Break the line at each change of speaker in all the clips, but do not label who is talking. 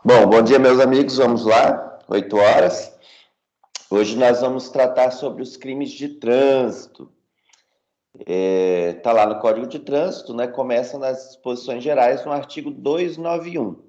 Bom dia, meus amigos. Vamos lá, 8 horas. Hoje nós vamos tratar sobre os crimes de trânsito. Está lá no Código de Trânsito, né? Começa nas disposições gerais no artigo 291.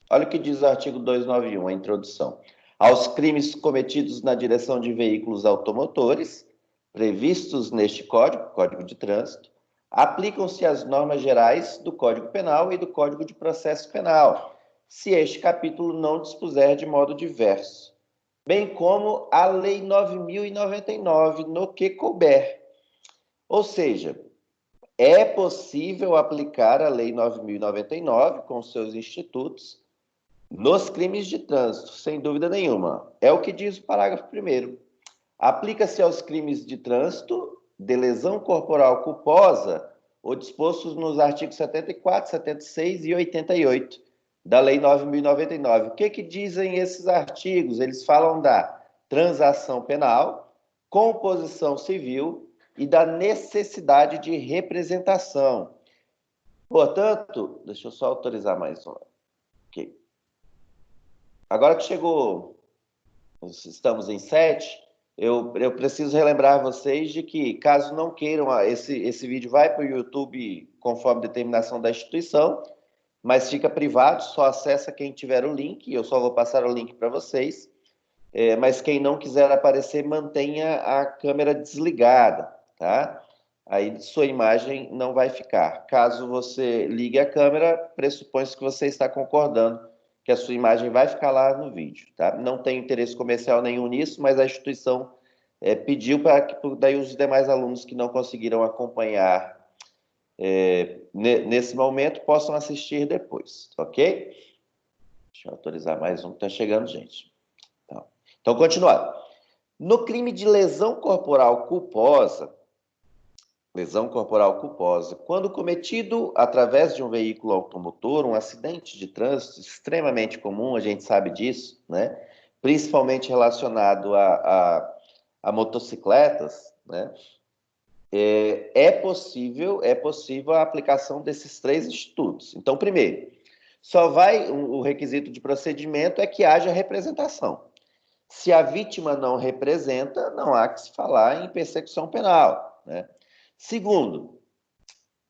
Olha o que diz o artigo 291, a introdução. Aos crimes cometidos na direção de veículos automotores, previstos neste Código, Código de Trânsito, aplicam-se as normas gerais do Código Penal e do Código de Processo Penal, se este capítulo não dispuser de modo diverso, bem como a Lei 9.099, no que couber. Ou seja, é possível aplicar a Lei 9.099 com seus institutos nos crimes de trânsito, sem dúvida nenhuma. É o que diz o parágrafo 1º. Aplica-se aos crimes de trânsito de lesão corporal culposa o disposto nos artigos 74, 76 e 88 da Lei 9.099. O que dizem esses artigos? Eles falam da transação penal, composição civil e da necessidade de representação. Portanto, deixa eu só autorizar mais uma. Ok. Agora que chegou, estamos em 7, eu preciso relembrar vocês de que, caso não queiram, esse vídeo vai para o YouTube conforme determinação da instituição, mas fica privado, só acessa quem tiver o link, eu só vou passar o link para vocês, mas quem não quiser aparecer, mantenha a câmera desligada, tá? Aí sua imagem não vai ficar. Caso você ligue a câmera, pressupõe-se que você está concordando que a sua imagem vai ficar lá no vídeo, tá? Não tem interesse comercial nenhum nisso, mas a instituição pediu para que daí os demais alunos que não conseguiram acompanhar nesse momento possam assistir depois, ok? Deixa eu autorizar mais um que está chegando, gente. Então, continuando. No crime de lesão corporal culposa, quando cometido através de um veículo automotor, um acidente de trânsito extremamente comum, a gente sabe disso, né? Principalmente relacionado a motocicletas, né? É possível a aplicação desses 3 institutos. Então, primeiro, o requisito de procedimento é que haja representação. Se a vítima não representa, não há que se falar em persecução penal, né? Segundo,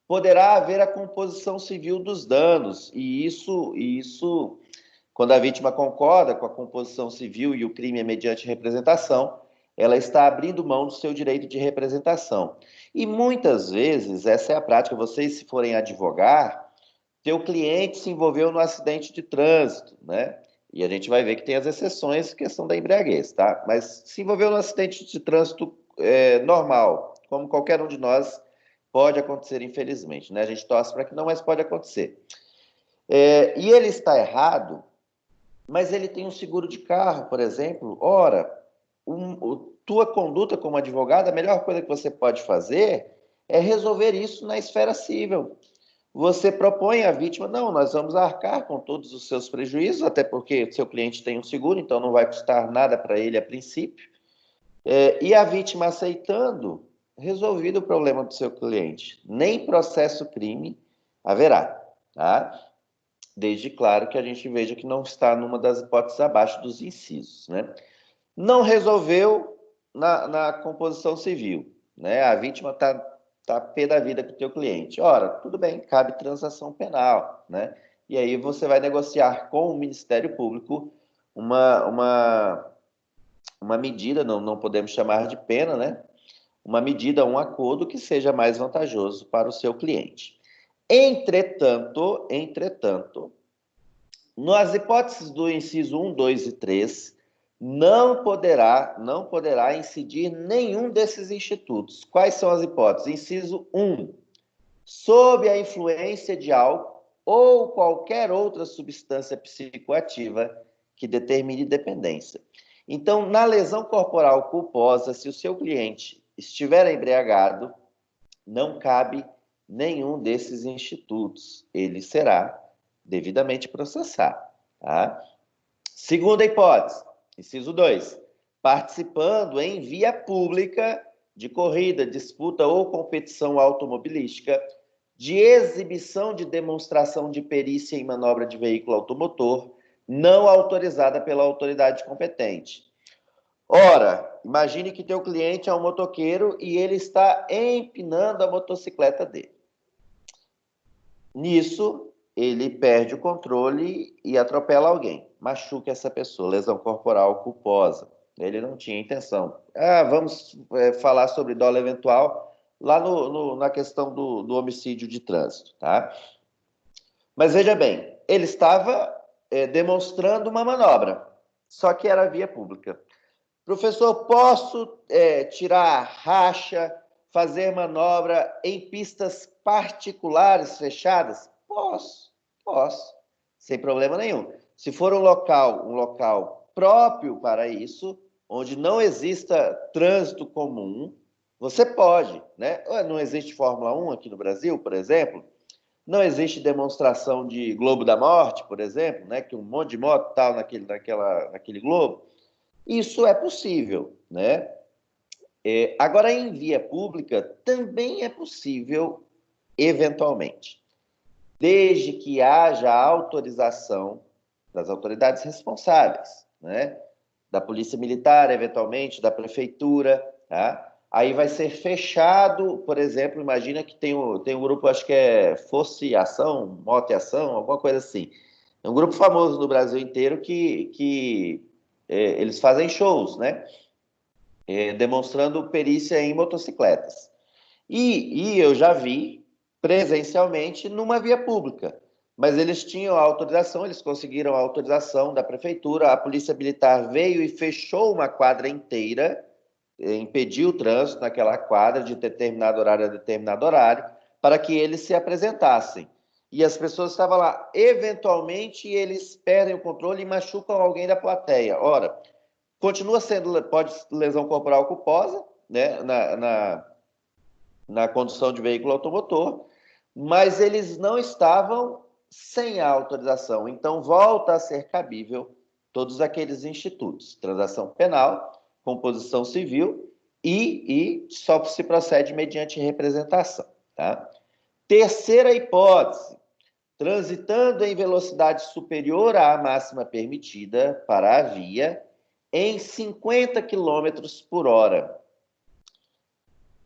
poderá haver a composição civil dos danos, e isso, quando a vítima concorda com a composição civil e o crime é mediante representação, ela está abrindo mão do seu direito de representação. E muitas vezes, essa é a prática, vocês se forem advogar, teu cliente se envolveu no acidente de trânsito, né? E a gente vai ver que tem as exceções, questão da embriaguez, tá? Mas se envolveu no acidente de trânsito normal, como qualquer um de nós, pode acontecer, infelizmente, né? A gente torce para que não, mas pode acontecer. E ele está errado, mas ele tem um seguro de carro, por exemplo. Ora, tua conduta como advogado, a melhor coisa que você pode fazer é resolver isso na esfera civil. Você propõe à vítima, não, nós vamos arcar com todos os seus prejuízos, até porque seu cliente tem um seguro, então não vai custar nada para ele a princípio. E a vítima aceitando, resolvido o problema do seu cliente. Nem processo crime haverá, tá? Desde claro que a gente veja que não está numa das hipóteses abaixo dos incisos, né? Não resolveu na composição civil, né? A vítima está pé da vida com o teu cliente. Ora, tudo bem, cabe transação penal, né? E aí você vai negociar com o Ministério Público uma medida, não podemos chamar de pena, né? Uma medida, um acordo que seja mais vantajoso para o seu cliente. Entretanto, nas hipóteses do inciso 1, 2 e 3, não poderá incidir nenhum desses institutos. Quais são as hipóteses? Inciso 1, sob a influência de álcool ou qualquer outra substância psicoativa que determine dependência. Então, na lesão corporal culposa, se o seu cliente estiver embriagado, não cabe nenhum desses institutos. Ele será devidamente processado. Tá? Segunda hipótese, inciso 2, participando em via pública de corrida, disputa ou competição automobilística, de exibição de demonstração de perícia em manobra de veículo automotor, não autorizada pela autoridade competente. Ora, imagine que teu cliente é um motoqueiro e ele está empinando a motocicleta dele. Nisso, ele perde o controle e atropela alguém, machuca essa pessoa, lesão corporal culposa. Ele não tinha intenção. Vamos falar sobre dolo eventual lá na questão do homicídio de trânsito, tá? Mas veja bem, ele estava demonstrando uma manobra, só que era via pública. Professor, posso tirar racha, fazer manobra em pistas particulares fechadas? Posso, sem problema nenhum. Se for um local próprio para isso, onde não exista trânsito comum, você pode, né? Não existe Fórmula 1 aqui no Brasil, por exemplo, não existe demonstração de Globo da Morte, por exemplo, né? Que um monte de moto tal naquele globo. Isso é possível, né? Agora, em via pública, também é possível, eventualmente, desde que haja autorização das autoridades responsáveis, né? Da Polícia Militar, eventualmente, da Prefeitura, tá? Aí vai ser fechado, por exemplo, imagina que tem um grupo, acho que é Força e Ação, Moto e Ação, alguma coisa assim. É um grupo famoso no Brasil inteiro que eles fazem shows, né? Demonstrando perícia em motocicletas. E eu já vi presencialmente numa via pública, mas eles tinham a autorização, eles conseguiram a autorização da prefeitura, a polícia militar veio e fechou uma quadra inteira, impediu o trânsito naquela quadra de determinado horário a determinado horário, para que eles se apresentassem. E as pessoas estavam lá. Eventualmente, eles perdem o controle e machucam alguém da plateia. Ora, continua sendo, pode lesão corporal culposa, né, na condução de veículo automotor, mas eles não estavam sem a autorização. Então, volta a ser cabível todos aqueles institutos: transação penal, composição civil e só se procede mediante representação. Tá? Terceira hipótese: transitando em velocidade superior à máxima permitida para a via em 50 km por hora.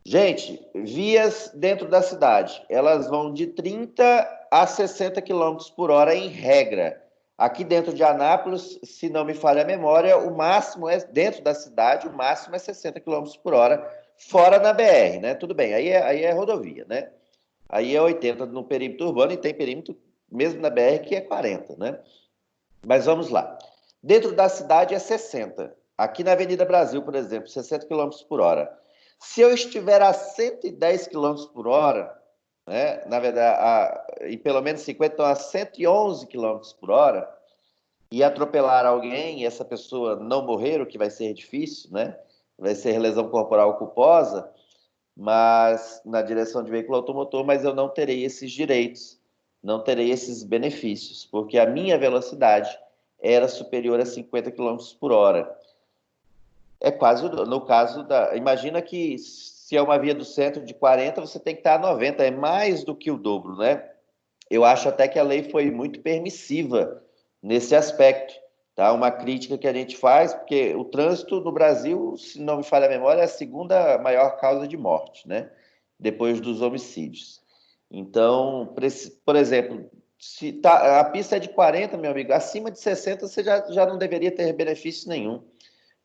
Gente, vias dentro da cidade, elas vão de 30 a 60 km por hora em regra. Aqui dentro de Anápolis, se não me falha a memória, o máximo é, dentro da cidade, o máximo é 60 km por hora, fora na BR, né? Tudo bem, aí é rodovia, né? Aí é 80 no perímetro urbano e tem perímetro, mesmo na BR, que é 40, né? Mas vamos lá. Dentro da cidade é 60. Aqui na Avenida Brasil, por exemplo, 60 km por hora. Se eu estiver a 110 km por hora, né, na verdade, em pelo menos 50, então a 111 km por hora, e atropelar alguém e essa pessoa não morrer, o que vai ser difícil, né? Vai ser lesão corporal culposa, mas na direção de veículo automotor, mas eu não terei esses direitos, não terei esses benefícios, porque a minha velocidade era superior a 50 km por hora. É quase, no caso da... Imagina que se é uma via do centro de 40, você tem que estar a 90, é mais do que o dobro, né? Eu acho até que a lei foi muito permissiva nesse aspecto, tá? Uma crítica que a gente faz, porque o trânsito no Brasil, se não me falha a memória, é a segunda maior causa de morte, né? Depois dos homicídios. Então, por exemplo, se a pista é de 40, meu amigo, acima de 60 você já não deveria ter benefício nenhum,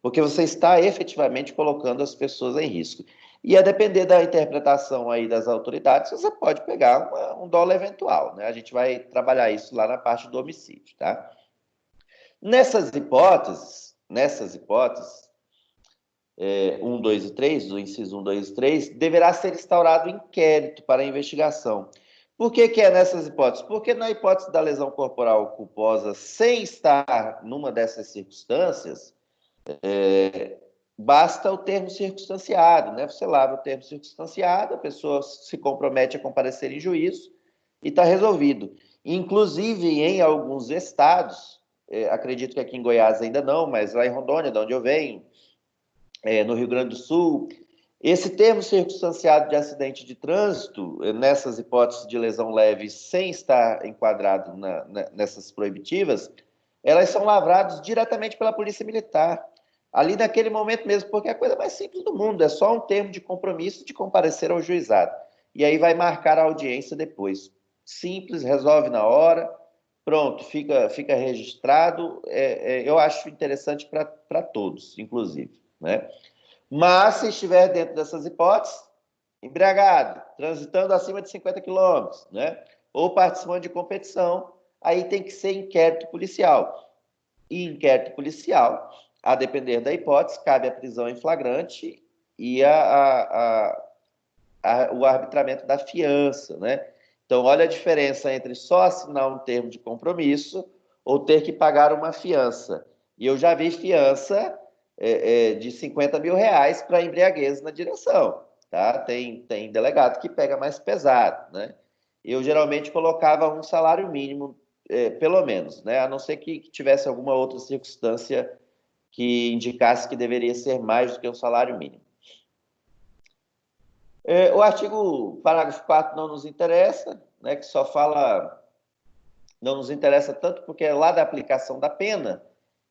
porque você está efetivamente colocando as pessoas em risco. E a depender da interpretação aí das autoridades, você pode pegar um dolo eventual, né? A gente vai trabalhar isso lá na parte do homicídio, tá? Nessas hipóteses, 1, 2 e 3, do inciso 1, 2 e 3, deverá ser instaurado inquérito para a investigação. Por que é nessas hipóteses? Porque na hipótese da lesão corporal culposa, sem estar numa dessas circunstâncias, basta o termo circunstanciado, né? Você lava o termo circunstanciado, a pessoa se compromete a comparecer em juízo e está resolvido. Inclusive, em alguns estados, acredito que aqui em Goiás ainda não, mas lá em Rondônia, de onde eu venho, no Rio Grande do Sul, esse termo circunstanciado de acidente de trânsito, nessas hipóteses de lesão leve, sem estar enquadrado nessas proibitivas, elas são lavradas diretamente pela Polícia Militar, ali naquele momento mesmo, porque é a coisa mais simples do mundo, é só um termo de compromisso de comparecer ao juizado. E aí vai marcar a audiência depois. Simples, resolve na hora, pronto, fica registrado. Eu acho interessante para todos, inclusive, né? Mas, se estiver dentro dessas hipóteses, embriagado, transitando acima de 50 quilômetros, né? Ou participando de competição, aí tem que ser inquérito policial. E inquérito policial, a depender da hipótese, cabe a prisão em flagrante e o arbitramento da fiança, né? Então, olha a diferença entre só assinar um termo de compromisso ou ter que pagar uma fiança. E eu já vi fiança de 50 mil reais para embriaguez na direção, tá? Tem delegado que pega mais pesado, né? Eu geralmente colocava um salário mínimo, pelo menos, né? A não ser que tivesse alguma outra circunstância que indicasse que deveria ser mais do que o salário mínimo. O artigo, parágrafo 4 não nos interessa, né, que só fala, não nos interessa tanto porque é lá da aplicação da pena.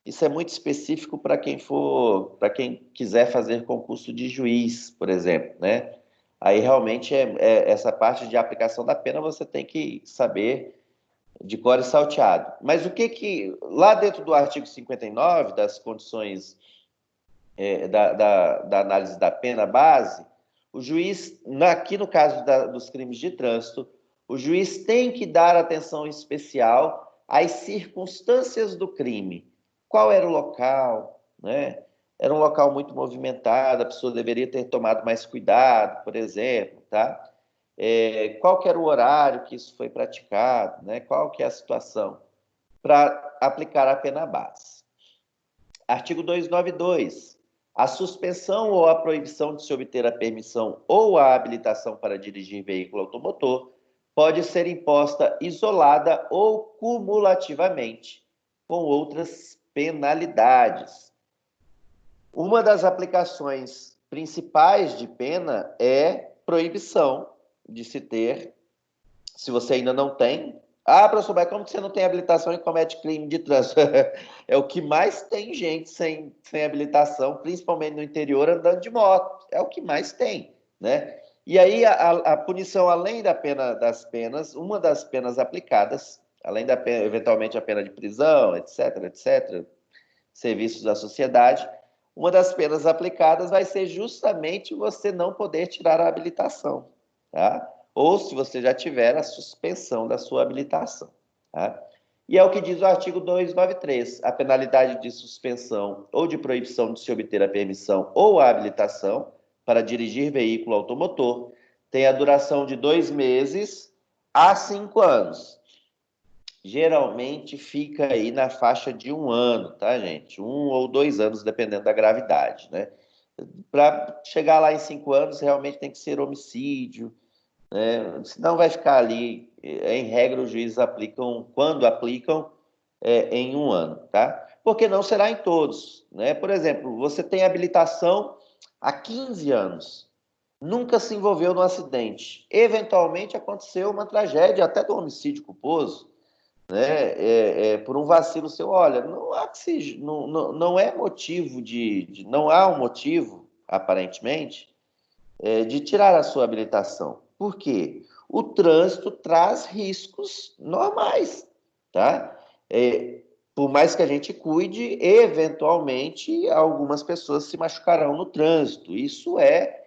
Isso é muito específico para quem quiser fazer concurso de juiz, por exemplo, né? Aí realmente essa parte de aplicação da pena você tem que saber de cor e salteado. Mas o que lá dentro do artigo 59, das condições da análise da pena base, o juiz, aqui no caso dos crimes de trânsito, o juiz tem que dar atenção especial às circunstâncias do crime. Qual era o local, né? Era um local muito movimentado, a pessoa deveria ter tomado mais cuidado, por exemplo, tá? Qual que era o horário que isso foi praticado, né? Qual que é a situação para aplicar a pena base. Artigo 292. A suspensão ou a proibição de se obter a permissão ou a habilitação para dirigir veículo automotor pode ser imposta isolada ou cumulativamente com outras penalidades. Uma das aplicações principais de pena é proibição de se ter, se você ainda não tem. Ah, professor, mas como que você não tem habilitação e comete crime de trânsito? É o que mais tem gente sem habilitação, principalmente no interior, andando de moto. É o que mais tem, né? E aí a punição, além da pena das penas, uma das penas aplicadas, além da pena, eventualmente a pena de prisão, etc., serviços da sociedade, uma das penas aplicadas vai ser justamente você não poder tirar a habilitação, tá? Ou, se você já tiver, a suspensão da sua habilitação, tá? E é o que diz o artigo 293. A penalidade de suspensão ou de proibição de se obter a permissão ou a habilitação para dirigir veículo automotor tem a duração de 2 meses a 5 anos. Geralmente fica aí na faixa de 1 ano, tá, gente? 1 ou 2 anos, dependendo da gravidade, né? Para chegar lá em 5 anos, realmente tem que ser homicídio, né? Senão vai ficar ali, em regra, os juízes aplicam, quando aplicam, em 1 ano, tá? Porque não será em todos, né? Por exemplo, você tem habilitação há 15 anos, nunca se envolveu no acidente, eventualmente aconteceu uma tragédia, até do homicídio culposo, né? Por um vacilo seu, olha, não há que se, não é motivo não há um motivo, aparentemente, de tirar a sua habilitação. Por quê? O trânsito traz riscos normais, tá? Por mais que a gente cuide, eventualmente algumas pessoas se machucarão no trânsito. Isso é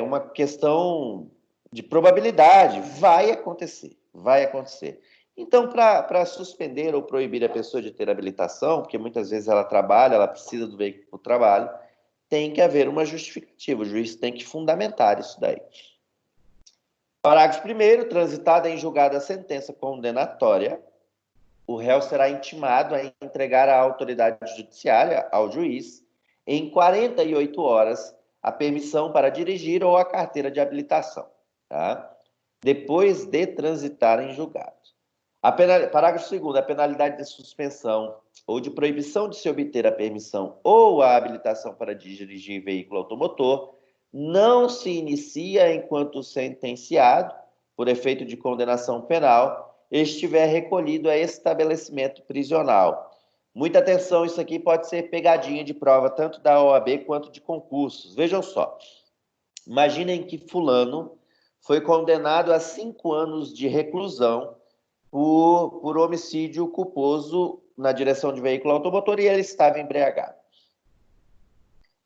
uma questão de probabilidade. Vai acontecer, vai acontecer. Então, para suspender ou proibir a pessoa de ter habilitação, porque muitas vezes ela trabalha, ela precisa do veículo para o trabalho, tem que haver uma justificativa, o juiz tem que fundamentar isso daí. Parágrafo 1º, transitada em julgada a sentença condenatória, o réu será intimado a entregar à autoridade judiciária, ao juiz, em 48 horas, a permissão para dirigir ou a carteira de habilitação, tá? Depois de transitar em julgado. Parágrafo 2º, a penalidade de suspensão ou de proibição de se obter a permissão ou a habilitação para dirigir veículo automotor não se inicia enquanto sentenciado, por efeito de condenação penal, estiver recolhido a estabelecimento prisional. Muita atenção, isso aqui pode ser pegadinha de prova, tanto da OAB quanto de concursos. Vejam só, imaginem que fulano foi condenado a 5 anos de reclusão por homicídio culposo na direção de veículo automotor e ele estava embriagado.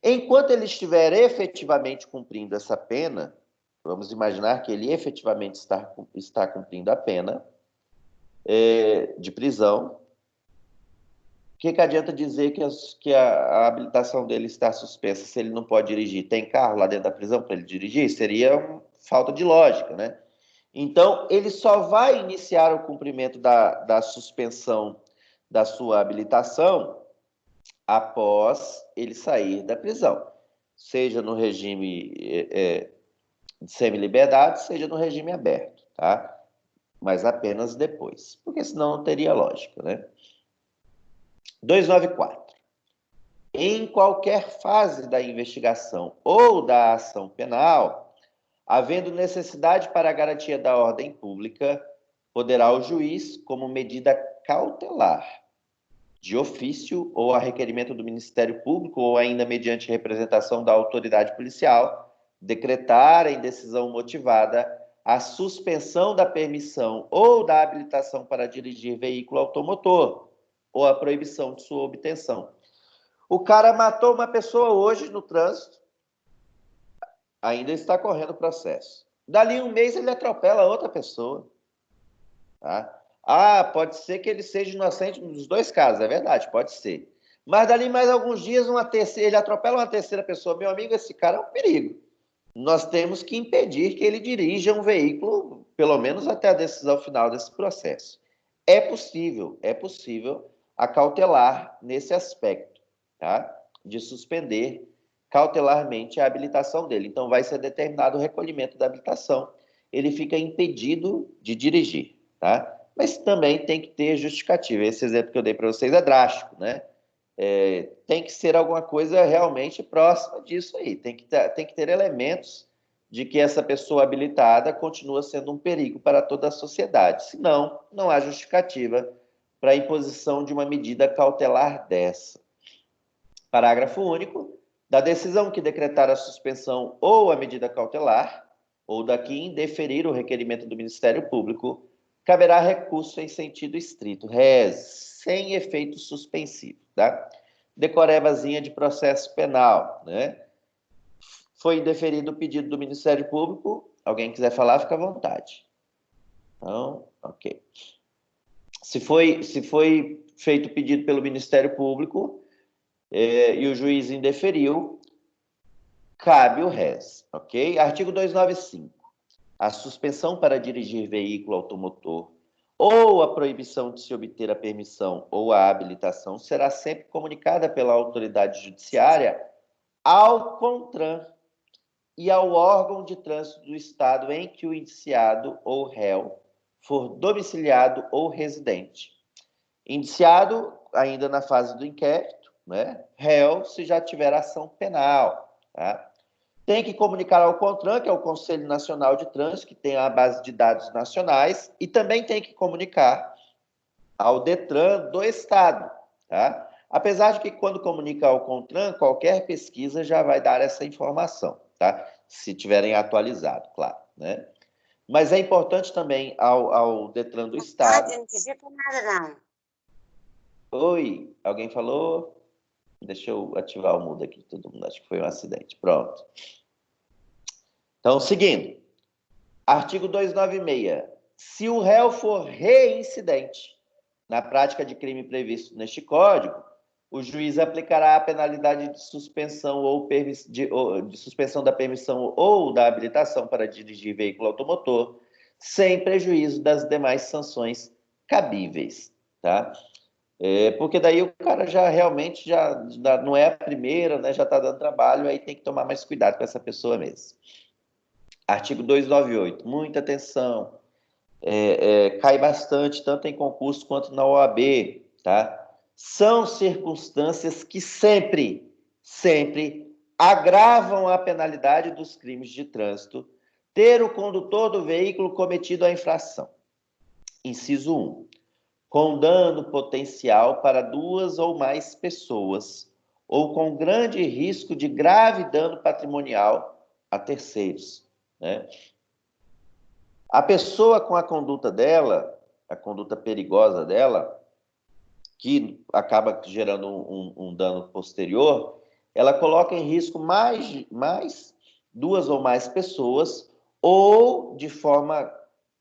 Enquanto ele estiver efetivamente cumprindo essa pena, vamos imaginar que ele efetivamente está cumprindo a pena de prisão, o que adianta dizer que a habilitação dele está suspensa se ele não pode dirigir? Tem carro lá dentro da prisão para ele dirigir? Seria falta de lógica, né? Então, ele só vai iniciar o cumprimento da suspensão da sua habilitação após ele sair da prisão, seja no regime de semi-liberdade, seja no regime aberto, tá? Mas apenas depois, porque senão não teria lógica, né? 294. Em qualquer fase da investigação ou da ação penal, havendo necessidade para a garantia da ordem pública, poderá o juiz, como medida cautelar, de ofício ou a requerimento do Ministério Público ou ainda mediante representação da autoridade policial, decretar em decisão motivada a suspensão da permissão ou da habilitação para dirigir veículo automotor ou a proibição de sua obtenção. O cara matou uma pessoa hoje no trânsito, ainda está correndo o processo. Dali um mês ele atropela outra pessoa. Tá? Pode ser que ele seja inocente nos 2 casos, é verdade, pode ser. Mas dali mais alguns dias ele atropela uma terceira pessoa. Meu amigo, esse cara é um perigo. Nós temos que impedir que ele dirija um veículo, pelo menos até a decisão final desse processo. É possível acautelar nesse aspecto, tá? De suspender cautelarmente a habilitação dele. Então, vai ser determinado o recolhimento da habilitação. Ele fica impedido de dirigir, tá? Mas também tem que ter justificativa. Esse exemplo que eu dei para vocês é drástico, né? Tem que ser alguma coisa realmente próxima disso aí. Tem que ter elementos de que essa pessoa habilitada continua sendo um perigo para toda a sociedade. Senão, não há justificativa para a imposição de uma medida cautelar dessa. Parágrafo único. Da decisão que decretar a suspensão ou a medida cautelar, ou da que indeferir o requerimento do Ministério Público, caberá recurso em sentido estrito, sem efeito suspensivo, tá? Decorebazinha de processo penal, né? Foi indeferido o pedido do Ministério Público, alguém quiser falar, fica à vontade. Então, ok. Se foi feito o pedido pelo Ministério Público e o juiz indeferiu, cabe o res, ok? Artigo 295. A suspensão para dirigir veículo automotor ou a proibição de se obter a permissão ou a habilitação será sempre comunicada pela autoridade judiciária ao CONTRAN e ao órgão de trânsito do estado em que o indiciado ou réu for domiciliado ou residente. Indiciado, ainda na fase do inquérito, né? Réu, se já tiver ação penal, tá? Tem que comunicar ao CONTRAN, que é o Conselho Nacional de Trânsito, que tem a base de dados nacionais, e também tem que comunicar ao DETRAN do estado, tá? Apesar de que quando comunica ao CONTRAN, qualquer pesquisa já vai dar essa informação, tá? Se tiverem atualizado, claro, né? Mas é importante também ao DETRAN do estado.
Não dizer nada, não.
Oi, alguém falou? Deixa eu ativar o mudo aqui, todo mundo, acho que foi um acidente. Pronto. Então, seguindo. Artigo 296. Se o réu for reincidente na prática de crime previsto neste Código, o juiz aplicará a penalidade de suspensão de suspensão da permissão ou da habilitação para dirigir veículo automotor, sem prejuízo das demais sanções cabíveis, tá? Porque daí o cara já realmente não é a primeira, né? Já está dando trabalho, aí tem que tomar mais cuidado com essa pessoa mesmo. Artigo 298, muita atenção. Cai bastante, tanto em concurso quanto na OAB, tá? São circunstâncias que sempre agravam a penalidade dos crimes de trânsito ter o condutor do veículo cometido a infração. Inciso 1. Com dano potencial para 2 ou mais pessoas, ou com grande risco de grave dano patrimonial a terceiros, né? A pessoa com a conduta dela, a conduta perigosa dela, que acaba gerando um dano posterior, ela coloca em risco mais 2 ou mais pessoas, ou, de forma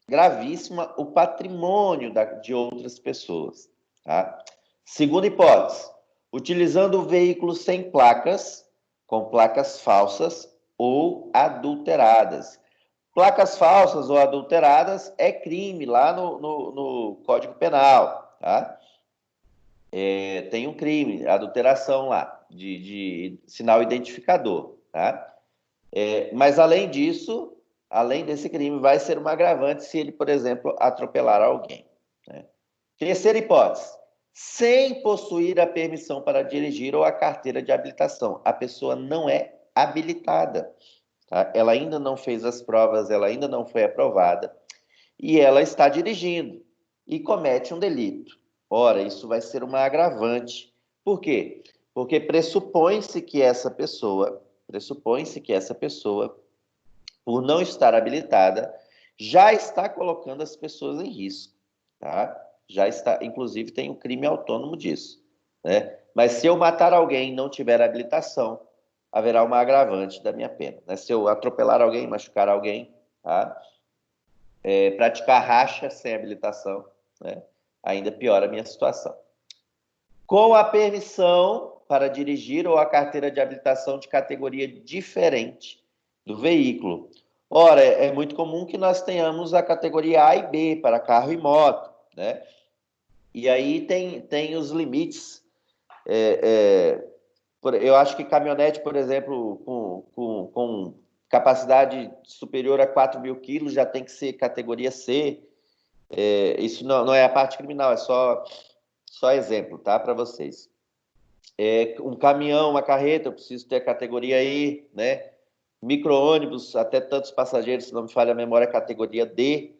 gravíssima, o patrimônio de outras pessoas. Tá? Segunda hipótese, utilizando o veículo sem placas, com placas falsas ou adulteradas. Placas falsas ou adulteradas é crime lá no Código Penal, tá? Tem um crime, adulteração lá, de sinal identificador, tá? Mas além disso, além desse crime, vai ser uma agravante se ele, por exemplo, atropelar alguém, né? Terceira hipótese, sem possuir a permissão para dirigir ou a carteira de habilitação. A pessoa não é habilitada, tá? Ela ainda não fez as provas, ela ainda não foi aprovada, e ela está dirigindo e comete um delito. Ora, isso vai ser uma agravante. Por quê? Porque pressupõe-se que essa pessoa, por não estar habilitada, já está colocando as pessoas em risco, tá? Já está, inclusive tem um crime autônomo disso, né? Mas se eu matar alguém e não tiver habilitação, haverá uma agravante da minha pena, né? Se eu atropelar alguém, machucar alguém, tá? Praticar racha sem habilitação, né? Ainda piora a minha situação. Com a permissão para dirigir ou a carteira de habilitação de categoria diferente do veículo. Ora, é muito comum que nós tenhamos a categoria A e B para carro e moto, né? E aí tem os limites. Eu acho que caminhonete, por exemplo, com capacidade superior a 4 mil quilos já tem que ser categoria C. Isso não é a parte criminal, é só exemplo, tá? Para vocês. Um caminhão, uma carreta, eu preciso ter a categoria E, né? Micro-ônibus, até tantos passageiros, se não me falha a memória, categoria D.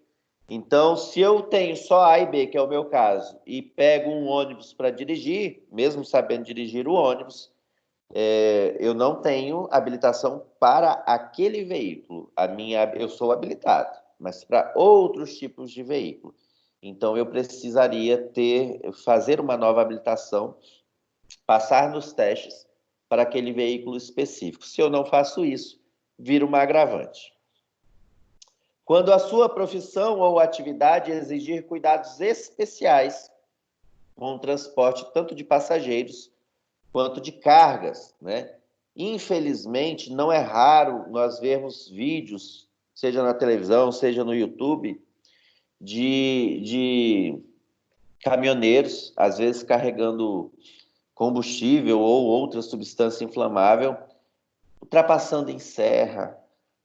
Então, se eu tenho só A e B, que é o meu caso, e pego um ônibus para dirigir, mesmo sabendo dirigir o ônibus, eu não tenho habilitação para aquele veículo. Eu sou habilitado, mas para outros tipos de veículo. Então, eu precisaria fazer uma nova habilitação, passar nos testes para aquele veículo específico. Se eu não faço isso, vira uma agravante. Quando a sua profissão ou atividade exigir cuidados especiais com o transporte tanto de passageiros quanto de cargas, né? Infelizmente, não é raro nós vermos vídeos, seja na televisão, seja no YouTube, de caminhoneiros, às vezes carregando combustível ou outra substância inflamável, ultrapassando em serra,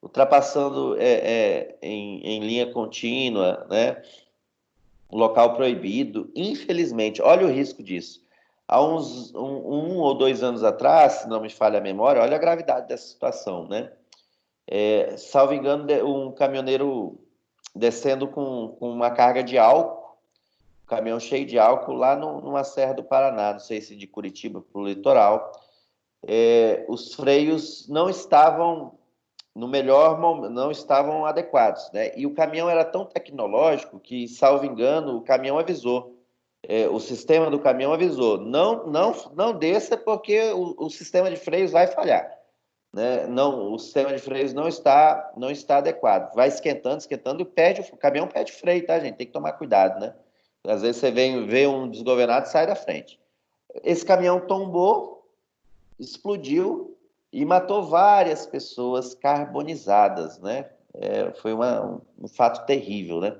ultrapassando em linha contínua, né? Local proibido. Infelizmente, olha o risco disso. Há um ou 2 anos atrás, se não me falha a memória, olha a gravidade dessa situação, né? Salvo engano, um caminhoneiro descendo com uma carga de álcool, um caminhão cheio de álcool, lá numa serra do Paraná, não sei se de Curitiba para o litoral. Os freios não estavam no melhor momento, não estavam adequados, né? E o caminhão era tão tecnológico que, salvo engano, o caminhão avisou. O sistema do caminhão avisou: não desça porque o sistema de freios vai falhar, né? Não, o sistema de freios não está adequado. Vai esquentando e o caminhão perde freio, tá, gente? Tem que tomar cuidado, né? Às vezes você vê um desgovernado e sai da frente. Esse caminhão tombou, explodiu e matou várias pessoas carbonizadas, né? Foi um fato terrível, né?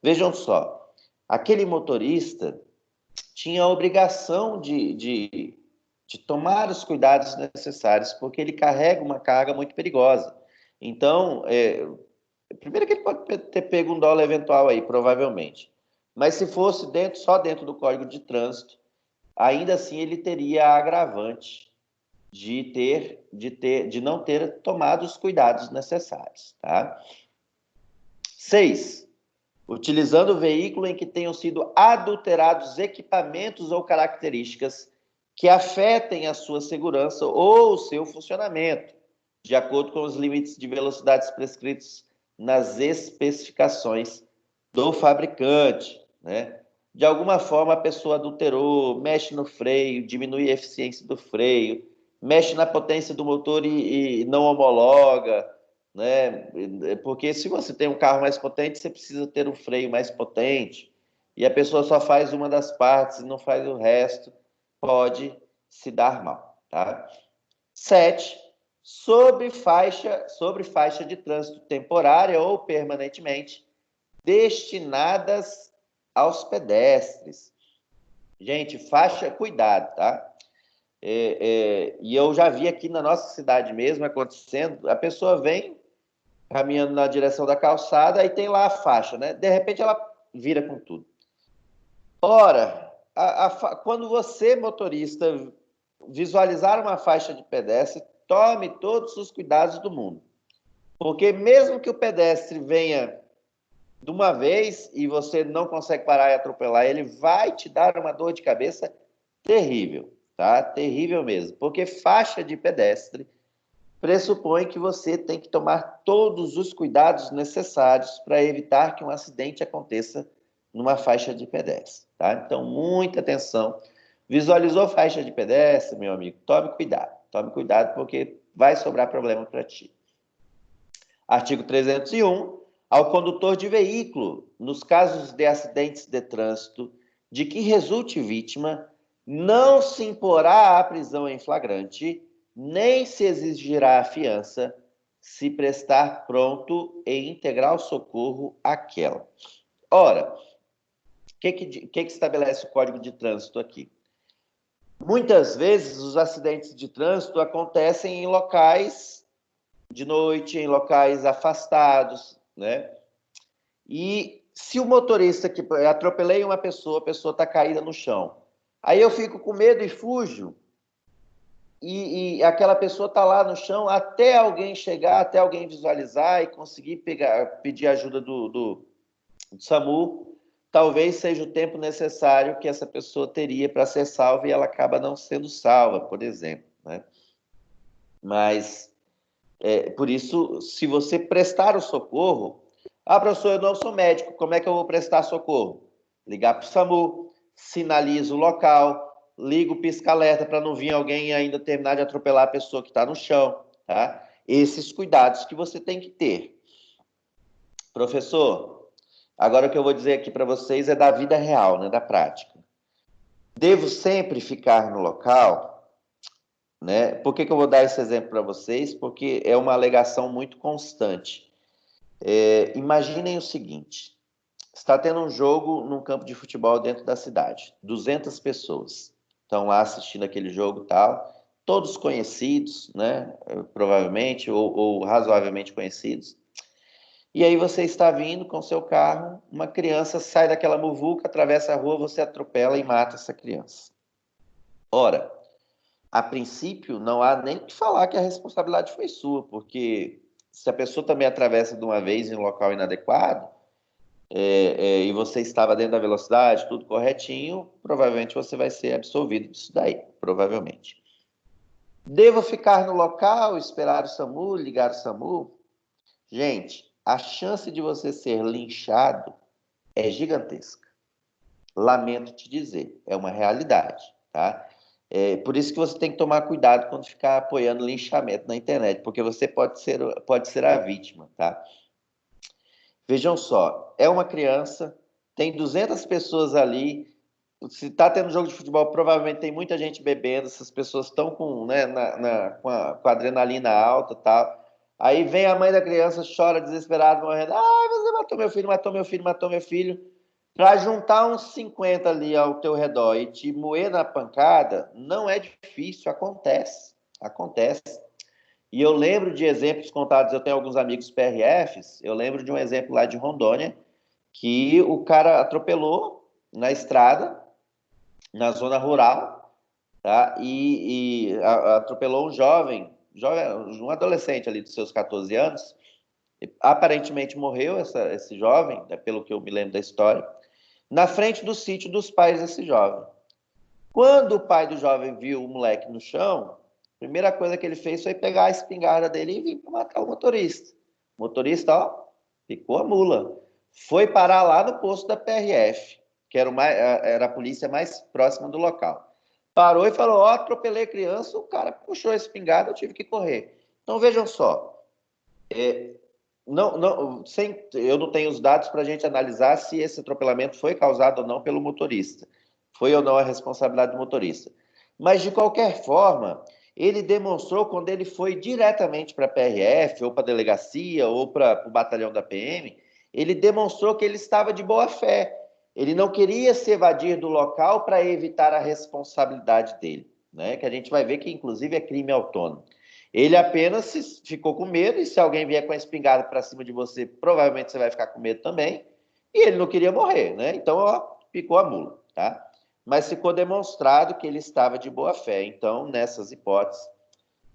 Vejam só, aquele motorista tinha a obrigação de tomar os cuidados necessários, porque ele carrega uma carga muito perigosa. Então, primeiro que ele pode ter pego um dolo eventual aí, provavelmente. Mas se fosse só dentro do Código de Trânsito, ainda assim ele teria a agravante de não ter tomado os cuidados necessários, tá? 6. utilizando o veículo em que tenham sido adulterados equipamentos ou características que afetem a sua segurança ou o seu funcionamento, de acordo com os limites de velocidades prescritos nas especificações do fabricante, né? De alguma forma a pessoa adulterou, mexe no freio, diminui a eficiência do freio, mexe na potência do motor e não homologa, né? Porque se você tem um carro mais potente, você precisa ter um freio mais potente, e a pessoa só faz uma das partes e não faz o resto, pode se dar mal, tá? 7. Sobre faixa de trânsito temporária ou permanentemente destinadas aos pedestres. Gente, faixa, cuidado, tá? E eu já vi aqui na nossa cidade mesmo acontecendo, a pessoa vem caminhando na direção da calçada e tem lá a faixa, né? De repente ela vira com tudo. Ora, quando você, motorista, visualizar uma faixa de pedestre, tome todos os cuidados do mundo. Porque mesmo que o pedestre venha de uma vez e você não consegue parar e atropelar, ele vai te dar uma dor de cabeça terrível, tá? Terrível mesmo. Porque faixa de pedestre pressupõe que você tem que tomar todos os cuidados necessários para evitar que um acidente aconteça numa faixa de pedestre, tá? Então, muita atenção. Visualizou faixa de pedestre, meu amigo? Tome cuidado porque vai sobrar problema para ti. Artigo 301. Ao condutor de veículo, nos casos de acidentes de trânsito de que resulte vítima, não se imporá a prisão em flagrante, nem se exigirá a fiança, se prestar pronto e integral socorro àquela. Ora, o que estabelece o Código de Trânsito aqui? Muitas vezes os acidentes de trânsito acontecem em locais de noite, em locais afastados, né? E se o motorista que atropelei uma pessoa, a pessoa está caída no chão, aí eu fico com medo e fujo, e aquela pessoa está lá no chão até alguém chegar, até alguém visualizar e conseguir pedir ajuda do SAMU, talvez seja o tempo necessário que essa pessoa teria para ser salva e ela acaba não sendo salva, por exemplo, né? Mas, por isso, se você prestar o socorro, professor, eu não sou médico, como é que eu vou prestar socorro? Ligar para o SAMU, sinaliza o local, liga o pisca-alerta para não vir alguém e ainda terminar de atropelar a pessoa que está no chão, tá? Esses cuidados que você tem que ter. Professor, agora o que eu vou dizer aqui para vocês é da vida real, né, da prática. Devo sempre ficar no local, né? Por que eu vou dar esse exemplo para vocês? Porque é uma alegação muito constante. Imaginem o seguinte, está tendo um jogo num campo de futebol dentro da cidade, 200 pessoas estão lá assistindo aquele jogo e tal, todos conhecidos, né? Provavelmente, ou razoavelmente conhecidos. E aí você está vindo com seu carro, uma criança sai daquela muvuca, atravessa a rua, você atropela e mata essa criança. Ora, a princípio não há nem que falar que a responsabilidade foi sua, porque se a pessoa também atravessa de uma vez em um local inadequado, e você estava dentro da velocidade, tudo corretinho, provavelmente você vai ser absolvido disso daí, provavelmente. Devo ficar no local, esperar o SAMU, ligar o SAMU? Gente, a chance de você ser linchado é gigantesca. Lamento te dizer, é uma realidade, tá? Por isso que você tem que tomar cuidado quando ficar apoiando linchamento na internet, porque você pode ser a vítima, tá? Vejam só, é uma criança, tem 200 pessoas ali, se está tendo jogo de futebol, provavelmente tem muita gente bebendo, essas pessoas estão com, né, com a adrenalina alta e tal. Aí vem a mãe da criança, chora desesperada, morrendo. Você matou meu filho, matou meu filho, matou meu filho. Para juntar uns 50 ali ao teu redor e te moer na pancada, não é difícil, acontece. Acontece. E eu lembro de exemplos contados, eu tenho alguns amigos PRFs, eu lembro de um exemplo lá de Rondônia, que o cara atropelou na estrada, na zona rural, tá? E atropelou um jovem, um adolescente ali dos seus 14 anos, Aparentemente morreu esse jovem, né, pelo que eu me lembro da história, na frente do sítio dos pais desse jovem. Quando o pai do jovem viu o moleque no chão, a primeira coisa que ele fez foi pegar a espingarda dele e vir para matar o motorista. O motorista, ó, ficou a mula. Foi parar lá no posto da PRF, que era a polícia mais próxima do local. Parou e falou, ó, atropelei a criança, o cara puxou a espingarda, eu tive que correr. Então, vejam só, eu não tenho os dados para a gente analisar se esse atropelamento foi causado ou não pelo motorista. Foi ou não a responsabilidade do motorista. Mas, de qualquer forma, ele demonstrou, quando ele foi diretamente para a PRF, ou para a delegacia, ou para o batalhão da PM, ele demonstrou que ele estava de boa fé. Ele não queria se evadir do local para evitar a responsabilidade dele, né? Que a gente vai ver que, inclusive, é crime autônomo. Ele apenas ficou com medo, e se alguém vier com a espingarda para cima de você, provavelmente você vai ficar com medo também. E ele não queria morrer, né? Então, ó, picou a mula, tá? Mas ficou demonstrado que ele estava de boa fé. Então, nessas hipóteses,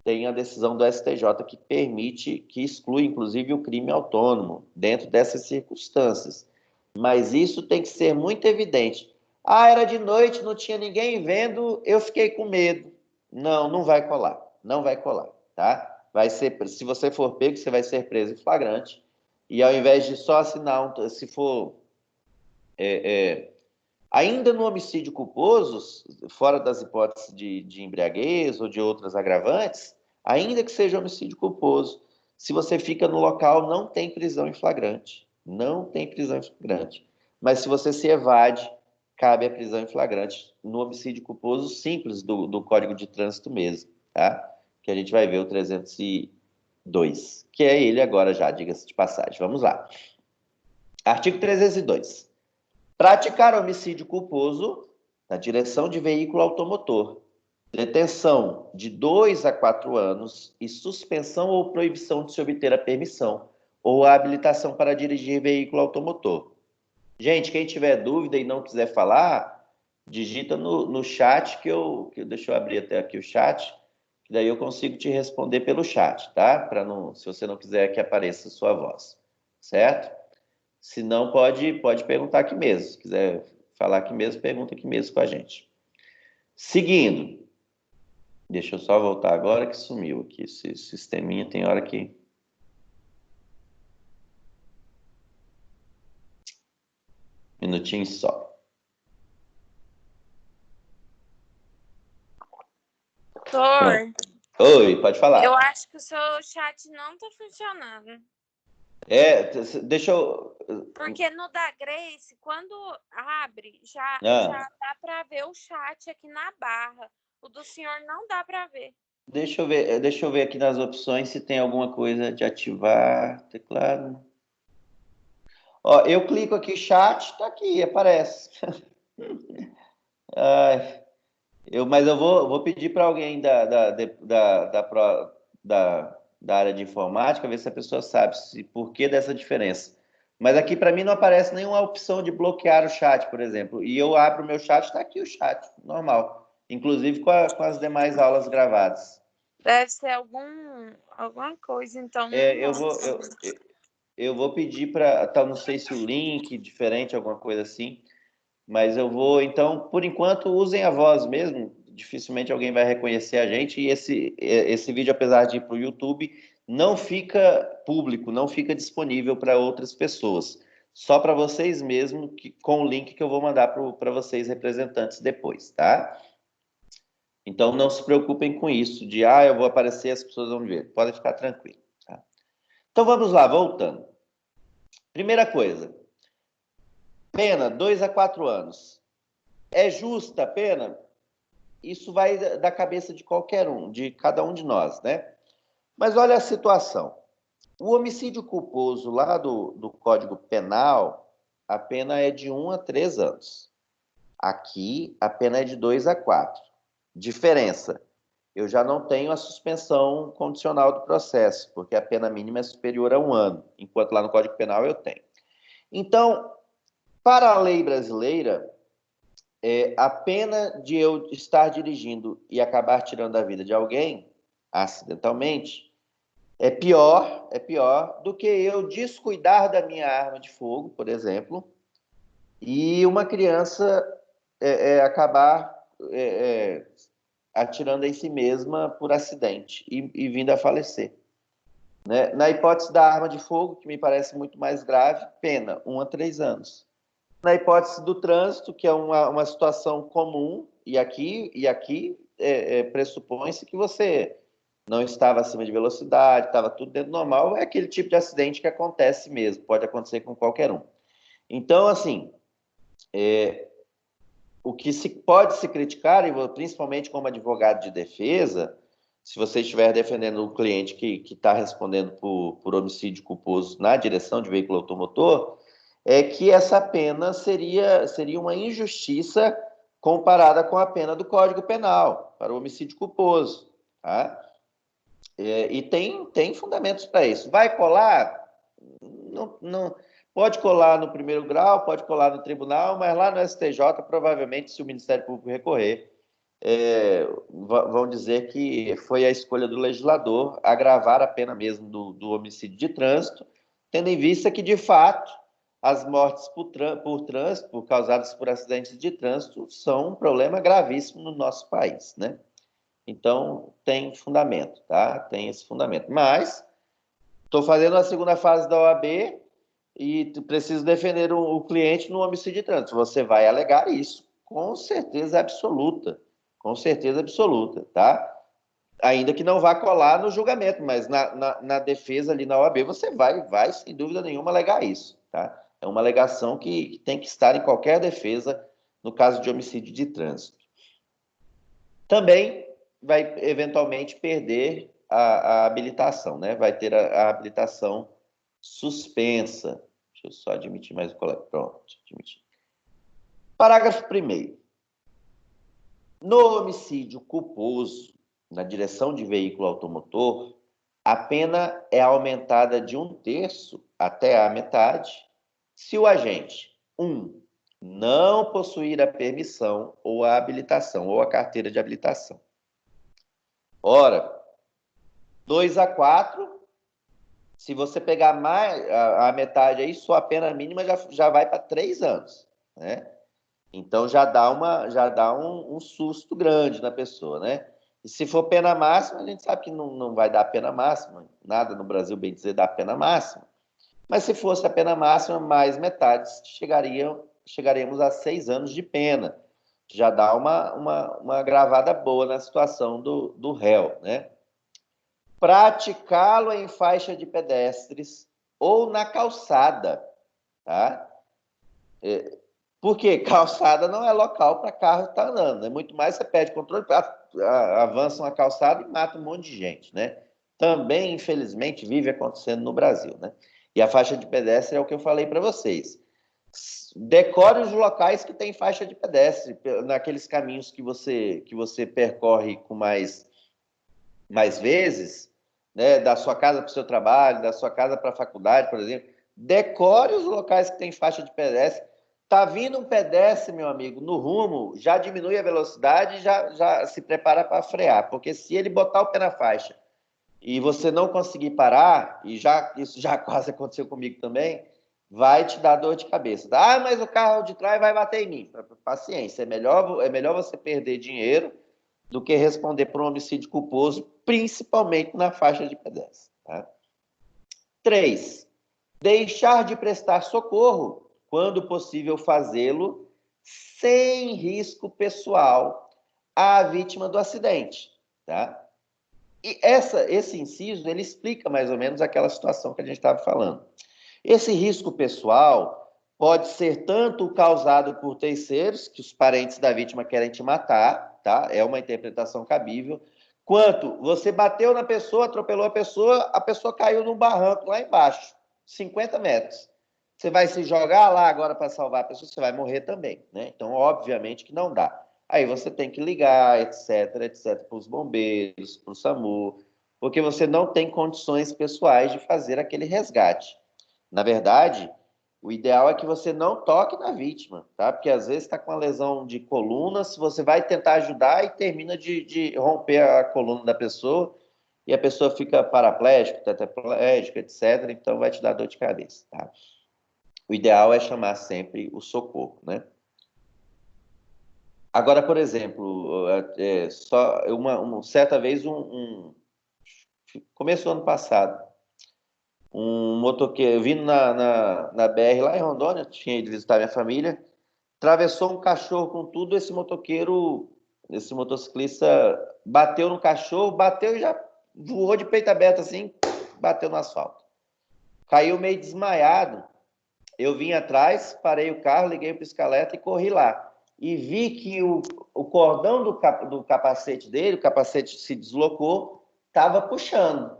tem a decisão do STJ que permite, que exclui, inclusive, o crime autônomo dentro dessas circunstâncias. Mas isso tem que ser muito evidente. Ah, era de noite, não tinha ninguém vendo, eu fiquei com medo. Não, não vai colar. Não vai colar, tá? Vai ser, se você for pego, você vai ser preso em flagrante. E ao invés de só assinar, se for ainda no homicídio culposo, fora das hipóteses de embriaguez ou de outras agravantes, ainda que seja homicídio culposo, se você fica no local, não tem prisão em flagrante. Não tem prisão em flagrante. Mas se você se evade, cabe a prisão em flagrante no homicídio culposo simples do Código de Trânsito mesmo, tá? Que a gente vai ver o 302, que é ele agora já, diga-se de passagem. Vamos lá. Artigo 302. Praticar homicídio culposo na direção de veículo automotor, detenção de 2 a 4 anos e suspensão ou proibição de se obter a permissão ou a habilitação para dirigir veículo automotor. Gente, quem tiver dúvida e não quiser falar, digita no chat deixa eu abrir até aqui o chat, que daí eu consigo te responder pelo chat, tá? Se você não quiser que apareça a sua voz, certo? Se não, pode perguntar aqui mesmo. Se quiser falar aqui mesmo, pergunta aqui mesmo com a gente. Seguindo. Deixa eu só voltar agora que sumiu aqui. Esse sisteminha tem hora que... Minutinho só.
Doutor,
oi, pode falar.
eu acho que o seu chat não tá funcionando.
Deixa eu...
Porque no da Grace, quando abre, já dá para ver o chat aqui na barra. O do senhor não dá para ver.
Deixa eu ver aqui nas opções se tem alguma coisa de ativar teclado. Ó, eu clico aqui, chat, tá aqui, aparece. Ai, mas eu vou pedir para alguém da área de informática ver se a pessoa sabe por que dessa diferença. Mas aqui para mim não aparece nenhuma opção de bloquear o chat, por exemplo. E eu abro o meu chat, está aqui o chat, normal. Inclusive com as demais aulas gravadas.
Deve ser alguma coisa, então.
Eu vou pedir para, não sei se o link diferente, alguma coisa assim. Mas eu vou, então, por enquanto, usem a voz mesmo. Dificilmente alguém vai reconhecer a gente. E esse vídeo, apesar de ir para o YouTube, não fica público, não fica disponível para outras pessoas. Só para vocês mesmo, com o link que eu vou mandar para vocês, representantes, depois, tá? Então, não se preocupem com isso, eu vou aparecer, as pessoas vão ver. Podem ficar tranquilos, tá? Então, vamos lá, voltando. Primeira coisa. Pena, 2 a 4 anos. É justa a pena? Isso vai da cabeça de qualquer um, de cada um de nós, né? Mas olha a situação. O homicídio culposo lá do Código Penal, a pena é de 1 a 3 anos. Aqui, a pena é de 2 a 4. Diferença. Eu já não tenho a suspensão condicional do processo, porque a pena mínima é superior a 1 ano, enquanto lá no Código Penal eu tenho. Então, para a lei brasileira, a pena de eu estar dirigindo e acabar tirando a vida de alguém, acidentalmente, É pior do que eu descuidar da minha arma de fogo, por exemplo, e uma criança acabar atirando em si mesma por acidente e vindo a falecer. Né? Na hipótese da arma de fogo, que me parece muito mais grave, pena, 1 a 3 anos. Na hipótese do trânsito, que é uma situação comum, e aqui pressupõe-se que você não estava acima de velocidade, estava tudo dentro do normal, é aquele tipo de acidente que acontece mesmo, pode acontecer com qualquer um. Então, assim, o que pode se criticar, e principalmente como advogado de defesa, se você estiver defendendo um cliente que está respondendo por homicídio culposo na direção de veículo automotor, é que essa pena seria uma injustiça comparada com a pena do Código Penal para o homicídio culposo. Tá? E tem fundamentos para isso. Vai colar? Não, pode colar no primeiro grau, pode colar no tribunal, mas lá no STJ, provavelmente, se o Ministério Público recorrer, vão dizer que foi a escolha do legislador agravar a pena mesmo do homicídio de trânsito, tendo em vista que, de fato, as mortes por trânsito, causadas por acidentes de trânsito, são um problema gravíssimo no nosso país, né? Então, tem fundamento, tá? Tem esse fundamento. Mas, estou fazendo a segunda fase da OAB e preciso defender o cliente no homicídio de trânsito. Você vai alegar isso, com certeza absoluta. Com certeza absoluta, tá? Ainda que não vá colar no julgamento, mas na defesa ali na OAB, você vai, sem dúvida nenhuma, alegar isso, tá? É uma alegação que tem que estar em qualquer defesa no caso de homicídio de trânsito. Também vai, eventualmente, perder a habilitação, né? Vai ter a habilitação suspensa. Deixa eu só admitir mais o colega. Pronto, admitir. Parágrafo 1º. No homicídio culposo, na direção de veículo automotor, a pena é aumentada de 1/3 até a metade se o agente, 1, não possuir a permissão ou a habilitação, ou a carteira de habilitação. Ora, 2 a 4, se você pegar mais a metade aí, sua pena mínima já vai para 3 anos, né? Então já dá um susto grande na pessoa, né? E se for pena máxima, a gente sabe que não vai dar pena máxima, nada no Brasil, bem dizer, dá pena máxima. Mas se fosse a pena máxima, mais metade chegaríamos a 6 anos de pena. Já dá uma agravada boa na situação do réu, né? Praticá-lo em faixa de pedestres ou na calçada, tá? Porque calçada não é local para carro estar andando, né? Muito mais você perde controle, avança uma calçada e mata um monte de gente, né? Também, infelizmente, vive acontecendo no Brasil, né? E a faixa de pedestre é o que eu falei para vocês. Decore os locais que tem faixa de pedestre, naqueles caminhos que você percorre com mais vezes, né? Da sua casa para o seu trabalho, da sua casa para a faculdade, por exemplo. Decore os locais que tem faixa de pedestre. Tá vindo um pedestre, meu amigo, no rumo, já diminui a velocidade e já se prepara para frear, porque se ele botar o pé na faixa e você não conseguir parar, e isso já quase aconteceu comigo também, vai te dar dor de cabeça. Ah, mas o carro de trás vai bater em mim. Paciência, é melhor você perder dinheiro do que responder por um homicídio culposo, principalmente na faixa de pedestre. Tá? 3. Deixar de prestar socorro, quando possível fazê-lo, sem risco pessoal à vítima do acidente. Tá? E esse inciso, ele explica mais ou menos aquela situação que a gente estava falando. Esse risco pessoal pode ser tanto causado por terceiros, que os parentes da vítima querem te matar, tá? É uma interpretação cabível, quanto você bateu na pessoa, atropelou a pessoa caiu num barranco lá embaixo, 50 metros. Você vai se jogar lá agora para salvar a pessoa, você vai morrer também, né? Então, obviamente que não dá. Aí você tem que ligar, etc, para os bombeiros, para o SAMU, porque você não tem condições pessoais de fazer aquele resgate. Na verdade, o ideal é que você não toque na vítima, tá? Porque às vezes está com uma lesão de coluna, se você vai tentar ajudar e termina de romper a coluna da pessoa, e a pessoa fica paraplégica, tetraplégica, etc. Então, vai te dar dor de cabeça, tá? O ideal é chamar sempre o socorro, né? Agora, por exemplo, só uma certa vez, começo do ano passado, um motoqueiro vindo na BR lá em Rondônia, tinha ido visitar minha família, atravessou um cachorro com tudo, esse motociclista bateu no cachorro, bateu e já voou de peito aberto assim, bateu no asfalto. Caiu meio desmaiado. Eu vim atrás, parei o carro, liguei o pisca-alerta e corri lá. E vi que o cordão do capacete dele, o capacete se deslocou, estava puxando.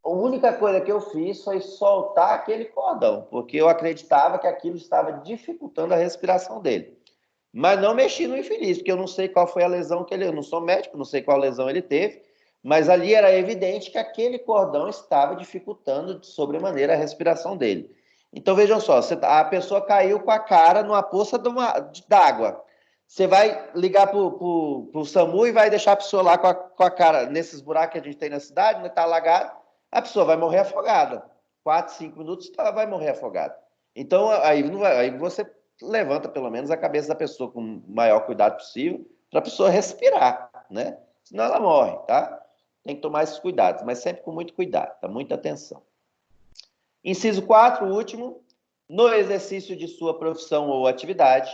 A única coisa que eu fiz foi soltar aquele cordão, porque eu acreditava que aquilo estava dificultando a respiração dele. Mas não mexi no infeliz, porque eu não sei qual foi a lesão que ele... Eu não sou médico, não sei qual lesão ele teve, mas ali era evidente que aquele cordão estava dificultando de sobremaneira a respiração dele. Então, vejam só, a pessoa caiu com a cara numa poça d'água. Você vai ligar para o SAMU e vai deixar a pessoa lá com a cara nesses buracos que a gente tem na cidade, né? Está alagado, a pessoa vai morrer afogada. 4, 5 minutos, ela vai morrer afogada. Então, aí você levanta pelo menos a cabeça da pessoa com o maior cuidado possível para a pessoa respirar, né? Senão ela morre, tá? Tem que tomar esses cuidados, mas sempre com muito cuidado, tá? Muita atenção. Inciso 4, último, no exercício de sua profissão ou atividade,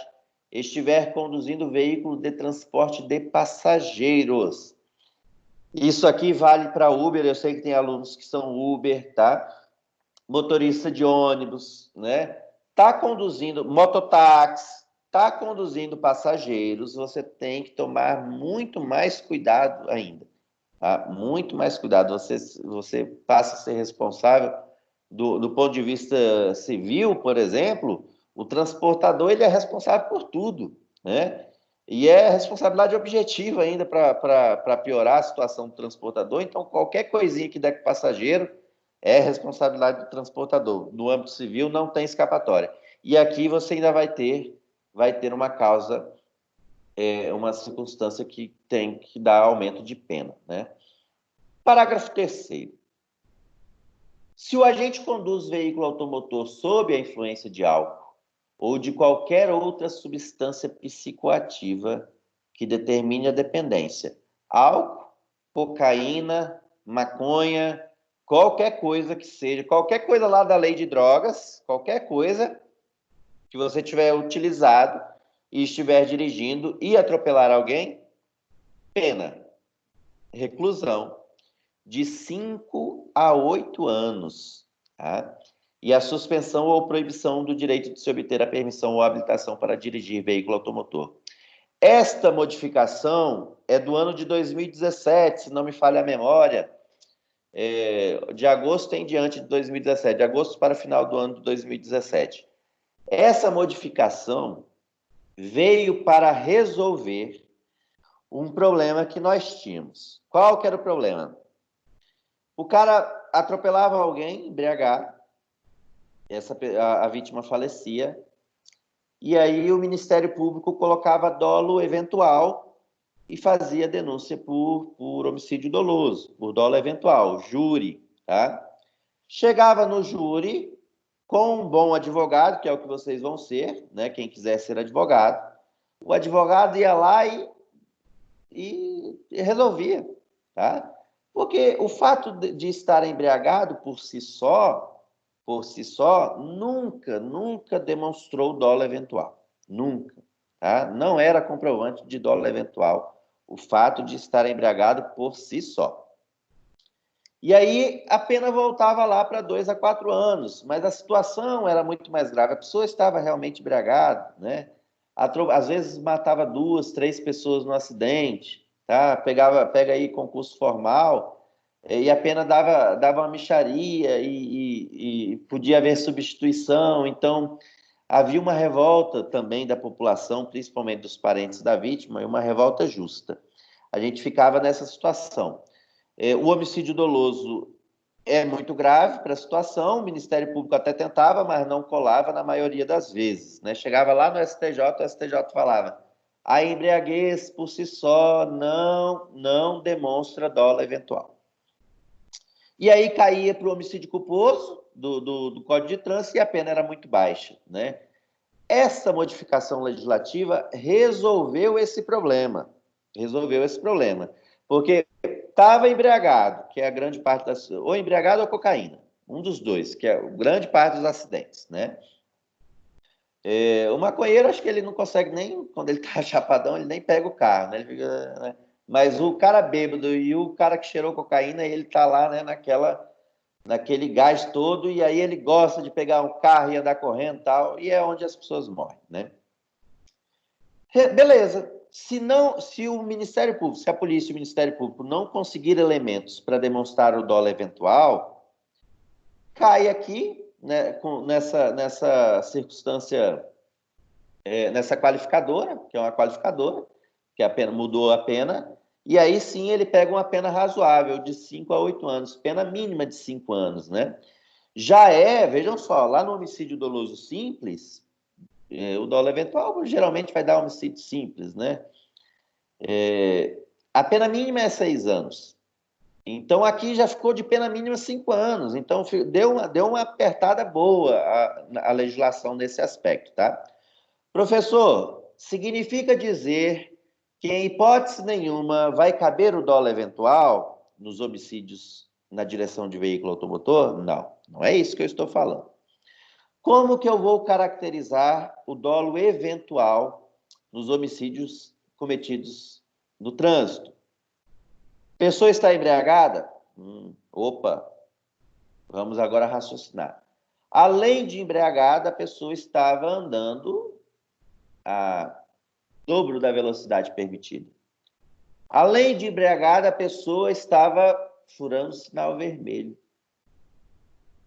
estiver conduzindo veículo de transporte de passageiros. Isso aqui vale para Uber, eu sei que tem alunos que são Uber, tá? Motorista de ônibus, né? Tá conduzindo mototáxi, tá conduzindo passageiros, você tem que tomar muito mais cuidado ainda, tá? Muito mais cuidado. Você passa a ser responsável do ponto de vista civil, por exemplo, o transportador ele é responsável por tudo, né? E é responsabilidade objetiva ainda para piorar a situação do transportador. Então, qualquer coisinha que der com o passageiro é responsabilidade do transportador. No âmbito civil, não tem escapatória. E aqui você ainda vai ter uma causa, uma circunstância que tem que dar aumento de pena, né? Parágrafo 3º. Se o agente conduz veículo automotor sob a influência de álcool ou de qualquer outra substância psicoativa que determine a dependência, álcool, cocaína, maconha, qualquer coisa que seja, qualquer coisa lá da lei de drogas, qualquer coisa que você tiver utilizado e estiver dirigindo e atropelar alguém, pena, reclusão de 5 a 8 anos, tá? E a suspensão ou proibição do direito de se obter a permissão ou habilitação para dirigir veículo automotor. Esta modificação é do ano de 2017, se não me falha a memória, de agosto em diante de 2017, de agosto para o final do ano de 2017. Essa modificação veio para resolver um problema que nós tínhamos. Qual que era o problema? O cara atropelava alguém, embriagado, a vítima falecia, e aí o Ministério Público colocava dolo eventual e fazia denúncia por homicídio doloso, por dolo eventual, júri, tá? Chegava no júri com um bom advogado, que é o que vocês vão ser, né? Quem quiser ser advogado, o advogado ia lá e resolvia, tá? Porque o fato de estar embriagado por si só, nunca demonstrou dolo eventual. Nunca. Tá? Não era comprovante de dolo eventual o fato de estar embriagado por si só. E aí a pena voltava lá para 2 a 4 anos, mas a situação era muito mais grave. A pessoa estava realmente embriagada, né? Às vezes matava 2, 3 pessoas no acidente, tá? Pega aí concurso formal, e a pena dava uma mixaria e podia haver substituição. Então, havia uma revolta também da população, principalmente dos parentes da vítima, e uma revolta justa. A gente ficava nessa situação. O homicídio doloso é muito grave para a situação, o Ministério Público até tentava, mas não colava na maioria das vezes, né? Chegava lá no STJ, o STJ falava, a embriaguez por si só não demonstra dolo eventual. E aí caía para o homicídio culposo do Código de Trânsito e a pena era muito baixa, né? Essa modificação legislativa resolveu esse problema. Porque estava embriagado, que é a grande parte das... Ou embriagado ou cocaína, um dos dois, que é a grande parte dos acidentes, né? O maconheiro, acho que ele não consegue nem, quando ele tá chapadão, ele nem pega o carro, né? Ele fica, né? Mas o cara bêbado e o cara que cheirou cocaína, ele tá lá, né, naquele gás todo, e aí ele gosta de pegar um carro e andar correndo e tal, e é onde as pessoas morrem, né? Beleza. Se o Ministério Público, se a polícia e o Ministério Público não conseguir elementos para demonstrar o dolo eventual, cai aqui, né, nessa circunstância, nessa qualificadora, que é uma qualificadora, que a pena mudou a pena, e aí sim ele pega uma pena razoável, de 5 a 8 anos, pena mínima de 5 anos, né? Vejam só, lá no homicídio doloso simples, o dolo eventual geralmente vai dar homicídio simples, né? A pena mínima é 6 anos. Então, aqui já ficou de pena mínima 5 anos. Então, deu uma apertada boa a legislação nesse aspecto, tá? Professor, significa dizer que, em hipótese nenhuma, vai caber o dolo eventual nos homicídios na direção de veículo automotor? Não, não é isso que eu estou falando. Como que eu vou caracterizar o dolo eventual nos homicídios cometidos no trânsito? Pessoa está embriagada? Opa, vamos agora raciocinar. Além de embriagada, a pessoa estava andando a dobro da velocidade permitida. Além de embriagada, a pessoa estava furando o sinal vermelho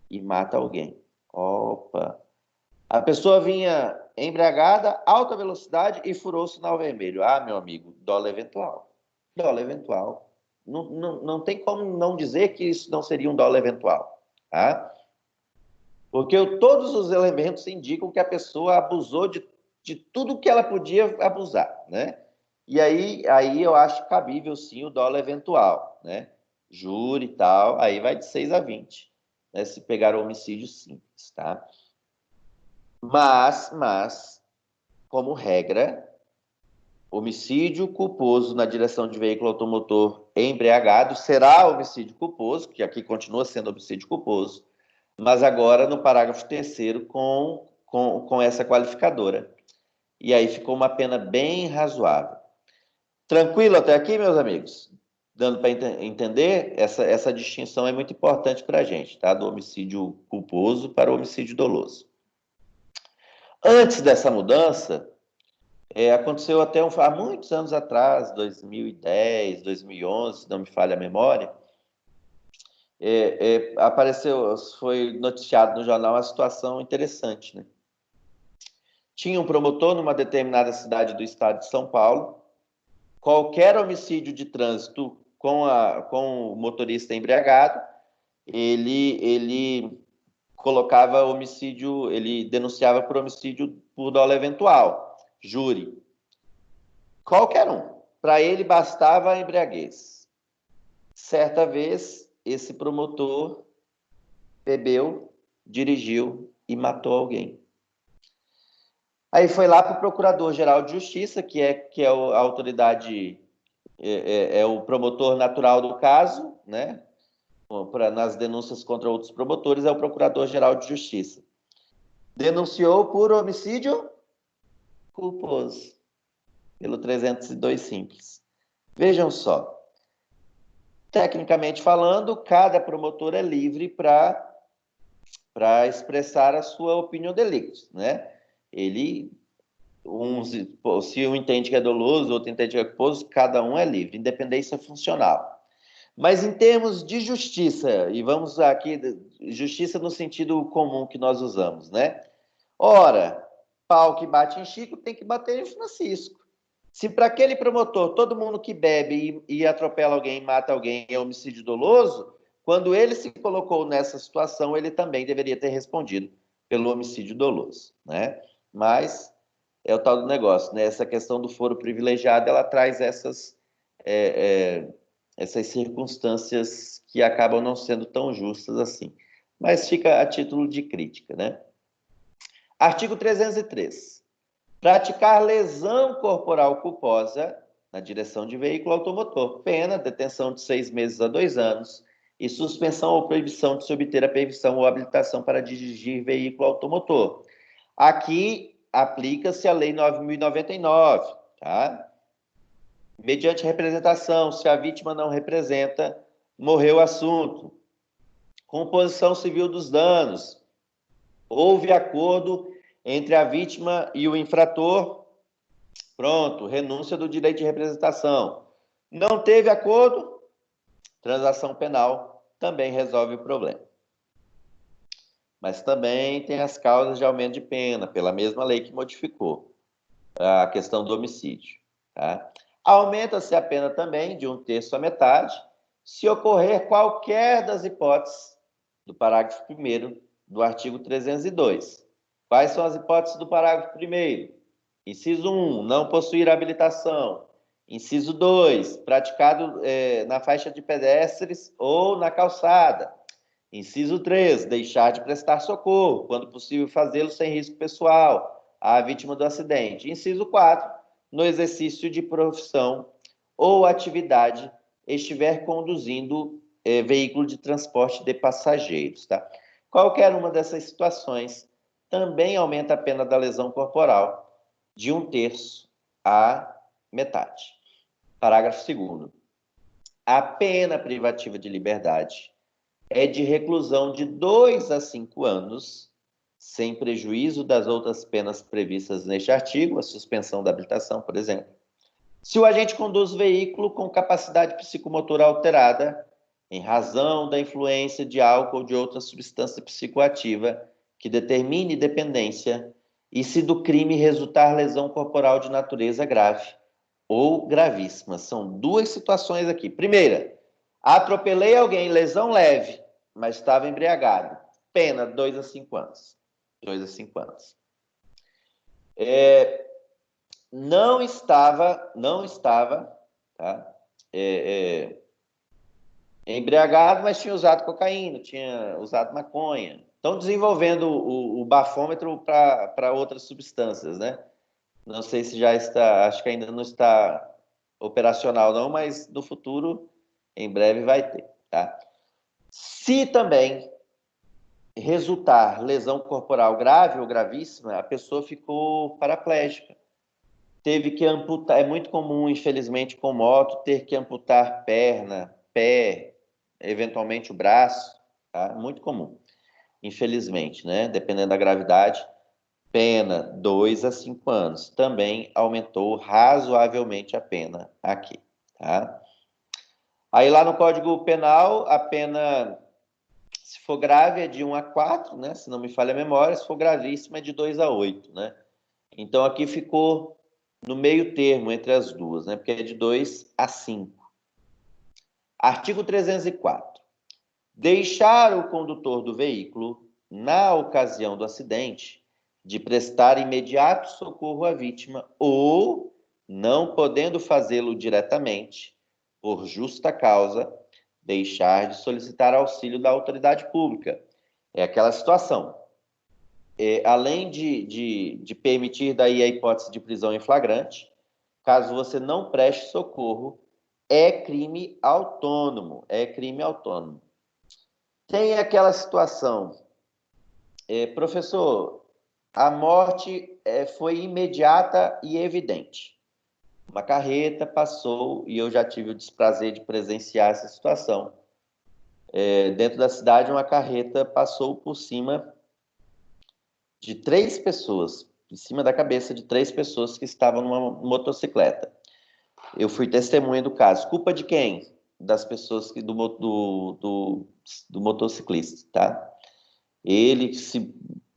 e mata alguém. Opa! A pessoa vinha embriagada, alta velocidade e furou o sinal vermelho. Ah, meu amigo, dolo eventual. Dolo eventual. Não tem como não dizer que isso não seria um dolo eventual, tá? Porque todos os elementos indicam que a pessoa abusou de tudo que ela podia abusar, né? E aí eu acho cabível, sim, o dolo eventual, né? Júri e tal, aí vai de 6 a 20, né? Se pegar o homicídio simples, tá? Mas, como regra, homicídio culposo na direção de veículo automotor embriagado será homicídio culposo, que aqui continua sendo homicídio culposo, mas agora no parágrafo 3º com essa qualificadora. E aí ficou uma pena bem razoável. Tranquilo até aqui, meus amigos? Dando para entender, essa distinção é muito importante para a gente, tá? Do homicídio culposo para o homicídio doloso. Antes dessa mudança, aconteceu até há muitos anos atrás, 2010, 2011, se não me falha a memória, apareceu, foi noticiado no jornal uma situação interessante, né? Tinha um promotor numa determinada cidade do estado de São Paulo, qualquer homicídio de trânsito com o motorista embriagado, ele colocava homicídio, ele denunciava por homicídio por dolo eventual, júri. Qualquer um. Para ele bastava a embriaguez. Certa vez, esse promotor bebeu, dirigiu e matou alguém. Aí foi lá para o Procurador-Geral de Justiça, que é a autoridade, é o promotor natural do caso, né? Nas denúncias contra outros promotores, é o Procurador-Geral de Justiça. Denunciou por homicídio culposo, pelo 302 simples. Vejam só, tecnicamente falando, cada promotor é livre para expressar a sua opinião delictus, né? Se um entende que é doloso, outro entende que é culposo, cada um é livre, independência funcional. Mas em termos de justiça, e vamos aqui, justiça no sentido comum que nós usamos, né? Ora, pau que bate em Chico tem que bater em Francisco. Se para aquele promotor, todo mundo que bebe e atropela alguém, mata alguém, é homicídio doloso, quando ele se colocou nessa situação, ele também deveria ter respondido pelo homicídio doloso, né? Mas é o tal do negócio, né? Essa questão do foro privilegiado, ela traz essas circunstâncias que acabam não sendo tão justas assim. Mas fica a título de crítica, né? Artigo 303. Praticar lesão corporal culposa na direção de veículo automotor. Pena, detenção de 6 meses a 2 anos e suspensão ou proibição de se obter a permissão ou habilitação para dirigir veículo automotor. Aqui aplica-se a Lei 9.099, tá? Mediante representação, se a vítima não representa, morreu o assunto. Composição civil dos danos. Houve acordo entre a vítima e o infrator. Pronto, renúncia do direito de representação. Não teve acordo, transação penal também resolve o problema. Mas também tem as causas de aumento de pena, pela mesma lei que modificou a questão do homicídio. Tá? Aumenta-se a pena também de 1/3 à metade, se ocorrer qualquer das hipóteses do parágrafo 1º do artigo 302. Quais são as hipóteses do parágrafo 1º? Inciso 1, não possuir habilitação. Inciso 2, praticado na faixa de pedestres ou na calçada. Inciso 3, deixar de prestar socorro, quando possível fazê-lo sem risco pessoal à vítima do acidente. Inciso 4, no exercício de profissão ou atividade estiver conduzindo veículo de transporte de passageiros. Tá? Qualquer uma dessas situações também aumenta a pena da lesão corporal de 1/3 à metade. Parágrafo 2º. A pena privativa de liberdade é de reclusão de 2 a 5 anos, sem prejuízo das outras penas previstas neste artigo, a suspensão da habilitação, por exemplo, se o agente conduz veículo com capacidade psicomotora alterada, em razão da influência de álcool ou de outra substância psicoativa que determine dependência, e se do crime resultar lesão corporal de natureza grave ou gravíssima. São 2 situações aqui. Primeira, atropelei alguém, lesão leve, mas estava embriagado. Pena, 2 a 5 anos. 2 a 5 anos. Não estava tá? Embriagado, mas tinha usado cocaína, tinha usado maconha. Estão desenvolvendo o bafômetro para outras substâncias, né? Não sei se já está, acho que ainda não está operacional não, mas no futuro, em breve vai ter, tá? Se também resultar lesão corporal grave ou gravíssima, a pessoa ficou paraplégica. Teve que amputar, é muito comum, infelizmente, com moto, ter que amputar perna, pé, eventualmente o braço, tá? Muito comum, infelizmente, né? Dependendo da gravidade, pena 2 a 5 anos. Também aumentou razoavelmente a pena aqui, tá? Aí lá no Código Penal, a pena, se for grave, é de 1 a 4, né? Se não me falha a memória, se for gravíssima, é de 2 a 8, né? Então aqui ficou no meio termo entre as duas, né? Porque é de 2 a 5. Artigo 304. Deixar o condutor do veículo, na ocasião do acidente, de prestar imediato socorro à vítima ou, não podendo fazê-lo diretamente, por justa causa, deixar de solicitar auxílio da autoridade pública. É aquela situação. Além de permitir daí a hipótese de prisão em flagrante, caso você não preste socorro, é crime autônomo, Tem aquela situação, professor, a morte foi imediata e evidente. Uma carreta passou e eu já tive o desprazer de presenciar essa situação. Dentro da cidade, uma carreta passou por cima de 3 pessoas, em cima da cabeça de 3 pessoas que estavam numa motocicleta. Eu fui testemunha do caso. Culpa de quem? Das pessoas do motociclista, tá?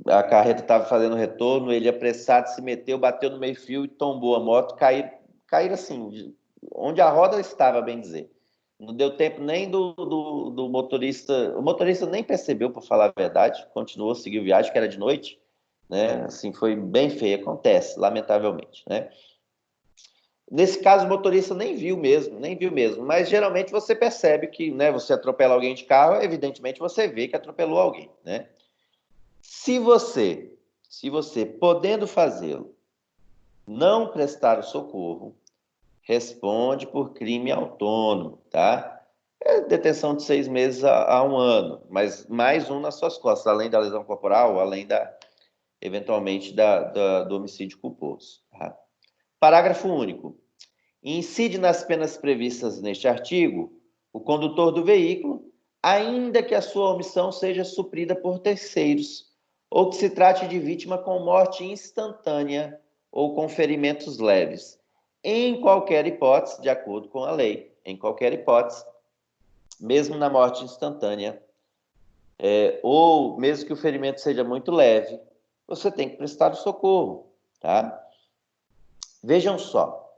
A carreta estava fazendo retorno, ele apressado se meteu, bateu no meio-fio e tombou a moto, caíram assim, onde a roda estava, bem dizer. Não deu tempo nem do motorista, o motorista nem percebeu, para falar a verdade, continuou, seguiu viagem, que era de noite, né? Assim, foi bem feio, acontece, lamentavelmente, né? Nesse caso, o motorista nem viu mesmo, mas geralmente você percebe que, né, você atropela alguém de carro, evidentemente você vê que atropelou alguém, né? Se você, podendo fazê-lo, não prestar o socorro, responde por crime autônomo, tá? É detenção de 6 meses a 1 ano, mas mais um nas suas costas, além da lesão corporal, além eventualmente, do homicídio culposo. Tá? Parágrafo único. Incide nas penas previstas neste artigo o condutor do veículo, ainda que a sua omissão seja suprida por terceiros, ou que se trate de vítima com morte instantânea ou com ferimentos leves, em qualquer hipótese, de acordo com a lei, em qualquer hipótese, mesmo na morte instantânea, ou mesmo que o ferimento seja muito leve, você tem que prestar o socorro, tá? Vejam só,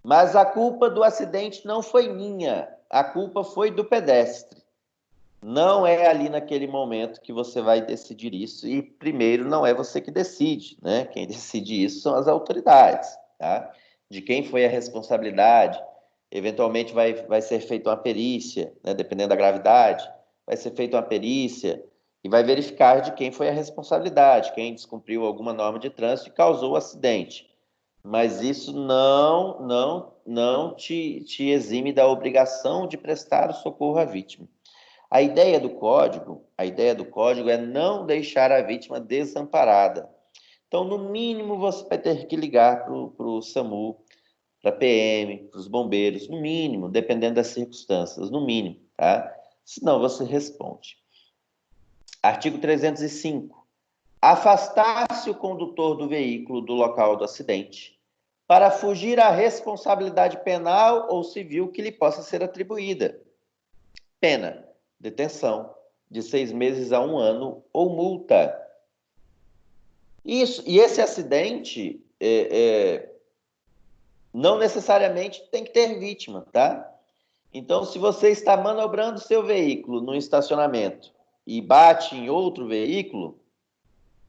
mas a culpa do acidente não foi minha, a culpa foi do pedestre. Não é ali naquele momento que você vai decidir isso, e primeiro não é você que decide, né? Quem decide isso são as autoridades, tá? De quem foi a responsabilidade, eventualmente vai ser feita uma perícia, né? Dependendo da gravidade, vai ser feita uma perícia e vai verificar de quem foi a responsabilidade, quem descumpriu alguma norma de trânsito e causou o acidente. Mas isso não te exime da obrigação de prestar o socorro à vítima. A ideia do código é não deixar a vítima desamparada. Então, no mínimo, você vai ter que ligar para o SAMU, para a PM, para os bombeiros, no mínimo, dependendo das circunstâncias, no mínimo, tá? Senão você responde. Artigo 305. Afastar-se o condutor do veículo do local do acidente para fugir à responsabilidade penal ou civil que lhe possa ser atribuída. Pena: detenção de 6 meses a 1 ano ou multa. Isso, e esse acidente não necessariamente tem que ter vítima, tá? Então, se você está manobrando seu veículo no estacionamento e bate em outro veículo,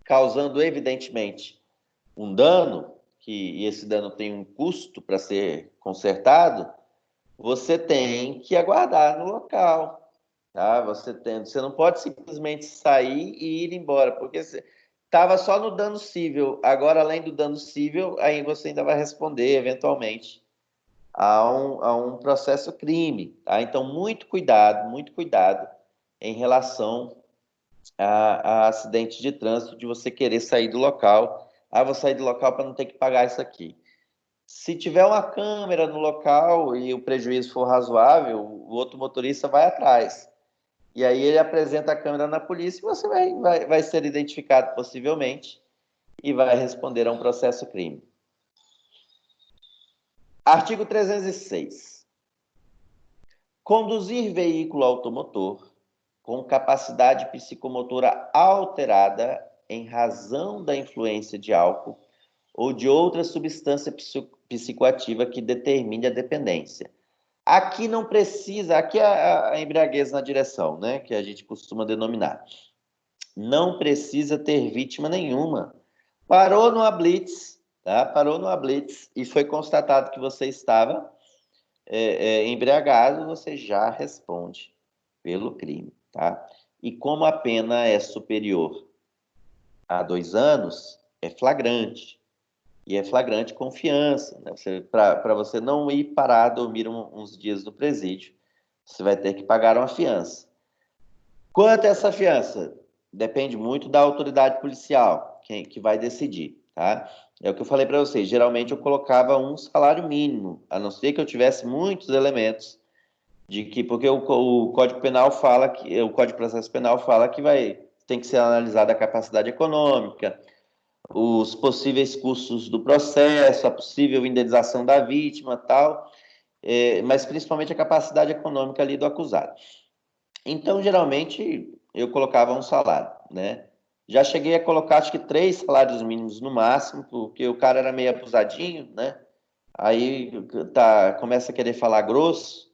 causando evidentemente um dano, e esse dano tem um custo para ser consertado, você tem que aguardar no local, tá? Você não pode simplesmente sair e ir embora, porque você estava só no dano civil. Agora, além do dano civil, aí você ainda vai responder, eventualmente, a um processo crime, tá? Então, muito cuidado em relação a acidente de trânsito, de você querer sair do local. Ah, vou sair do local para não ter que pagar isso aqui. Se tiver uma câmera no local e o prejuízo for razoável, o outro motorista vai atrás. E aí ele apresenta a câmera na polícia e você vai ser identificado possivelmente e vai responder a um processo crime. Artigo 306. Conduzir veículo automotor com capacidade psicomotora alterada em razão da influência de álcool ou de outra substância psicoativa que determine a dependência. Aqui não precisa, aqui é a embriaguez na direção, né, que a gente costuma denominar. Não precisa ter vítima nenhuma. Parou numa blitz, tá? Parou numa blitz e foi constatado que você estava embriagado, você já responde pelo crime, tá? E como a pena é superior a 2 anos, é flagrante. E é flagrante confiança, né? Para você não ir parar a dormir uns dias no presídio, você vai ter que pagar uma fiança. Quanto a essa fiança? Depende muito da autoridade policial, que vai decidir, tá? É o que eu falei para vocês, geralmente eu colocava um salário mínimo, a não ser que eu tivesse muitos elementos porque o Código Penal fala que o Código de Processo Penal fala que tem que ser analisada a capacidade econômica, os possíveis custos do processo, a possível indenização da vítima, tal, mas principalmente a capacidade econômica ali do acusado. Então, geralmente, eu colocava um salário, né? Já cheguei a colocar, acho que 3 salários mínimos no máximo, porque o cara era meio abusadinho, né? Aí começa a querer falar grosso.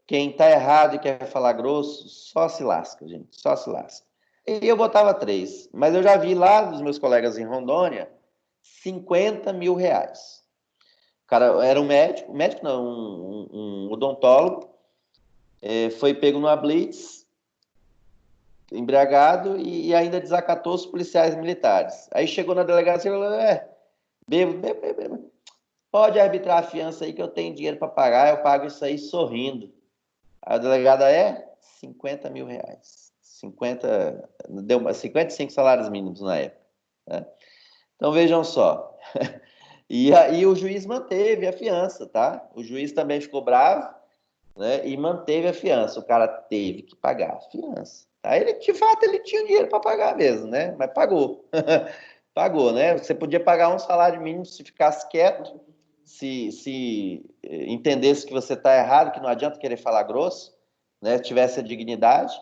Quem tá errado e quer falar grosso, só se lasca, gente, só se lasca. E eu botava 3. Mas eu já vi lá dos meus colegas em Rondônia, 50 mil reais. O cara era um médico não, um odontólogo, foi pego numa blitz, embriagado, e ainda desacatou os policiais militares. Aí chegou na delegacia e falou, bebo. Pode arbitrar a fiança aí que eu tenho dinheiro para pagar, eu pago isso aí sorrindo. A delegada 50 mil reais. 55 salários mínimos na época. Né? Então vejam só. E aí o juiz manteve a fiança, tá? O juiz também ficou bravo, né? E manteve a fiança. O cara teve que pagar a fiança. Tá? Ele, de fato, ele tinha dinheiro para pagar mesmo, né? Mas pagou. Pagou, né? Você podia pagar um salário mínimo se ficasse quieto, se entendesse que você está errado, que não adianta querer falar grosso, né? Tivesse a dignidade,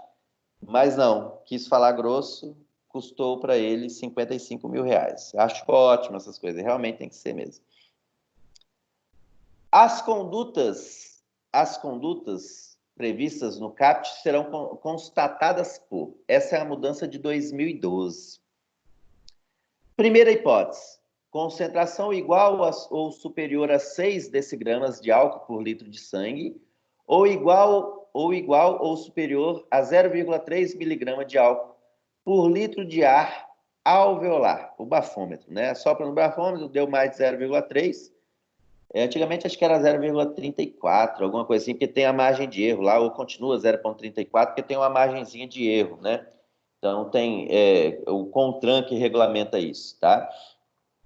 mas não, quis falar grosso, custou para ele 55 mil reais. Acho ótimo essas coisas, realmente tem que ser mesmo. As condutas previstas no CAPT serão constatadas por. Essa é a mudança de 2012. Primeira hipótese, concentração igual ou superior a 6 decigramas de álcool por litro de sangue, ou igual ou superior a 0,3 miligrama de álcool por litro de ar alveolar, o bafômetro, né? Sopra no bafômetro, deu mais de 0,3. Antigamente acho que era 0,34, alguma coisa assim, porque tem a margem de erro lá, ou continua 0,34, porque tem uma margenzinha de erro, né? Então tem o CONTRAN que regulamenta isso, tá?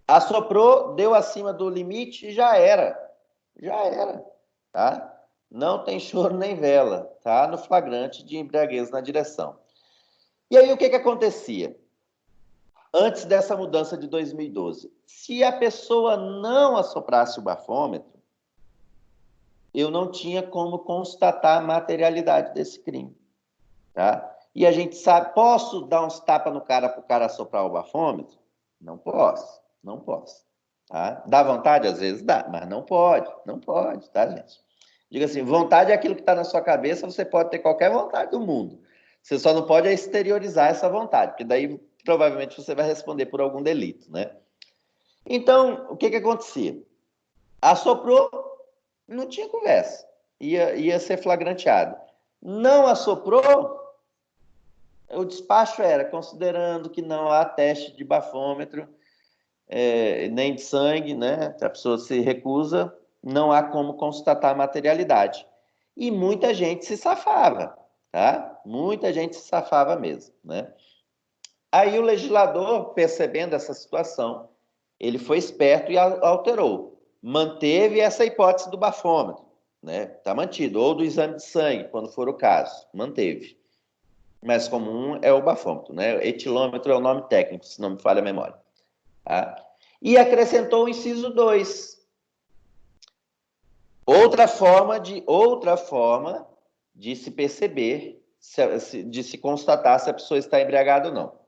Assoprou, deu acima do limite e já era, tá? Não tem choro nem vela, tá? No flagrante de embriaguez na direção. E aí o que acontecia? Antes dessa mudança de 2012, se a pessoa não assoprasse o bafômetro, eu não tinha como constatar a materialidade desse crime, tá? E a gente sabe, posso dar uns tapas no cara para o cara assoprar o bafômetro? Não posso, não posso. Tá? Dá vontade? Às vezes dá, mas não pode, tá, gente? Diga assim, vontade é aquilo que está na sua cabeça, você pode ter qualquer vontade do mundo. Você só não pode exteriorizar essa vontade, porque daí provavelmente você vai responder por algum delito, né? Então, o que acontecia? Assoprou, não tinha conversa. Ia ser flagranteado. Não assoprou, o despacho era, considerando que não há teste de bafômetro, nem de sangue, né? A pessoa se recusa, não há como constatar a materialidade. E muita gente se safava, tá? Muita gente se safava mesmo, né? Aí o legislador, percebendo essa situação, ele foi esperto e alterou. Manteve essa hipótese do bafômetro, né? Tá mantido. Ou do exame de sangue, quando for o caso. Manteve. Mais comum é o bafômetro, né? Etilômetro é o nome técnico, se não me falha a memória. Tá? E acrescentou o inciso 2. Outra forma de se perceber, de se constatar se a pessoa está embriagada ou não.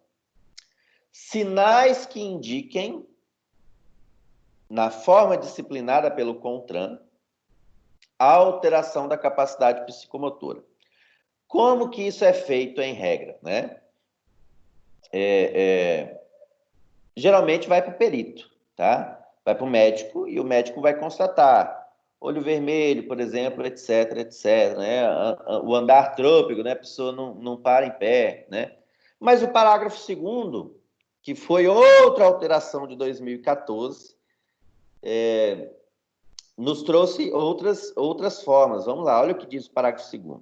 Sinais que indiquem, na forma disciplinada pelo CONTRAN, a alteração da capacidade psicomotora. Como que isso é feito em regra, né? Geralmente vai para o perito, tá? Vai para o médico e o médico vai constatar olho vermelho, por exemplo, etc, né? O andar trôpego, né? A pessoa não para em pé, né? Mas o parágrafo 2º, que foi outra alteração de 2014, nos trouxe outras formas. Vamos lá, olha o que diz o parágrafo 2º.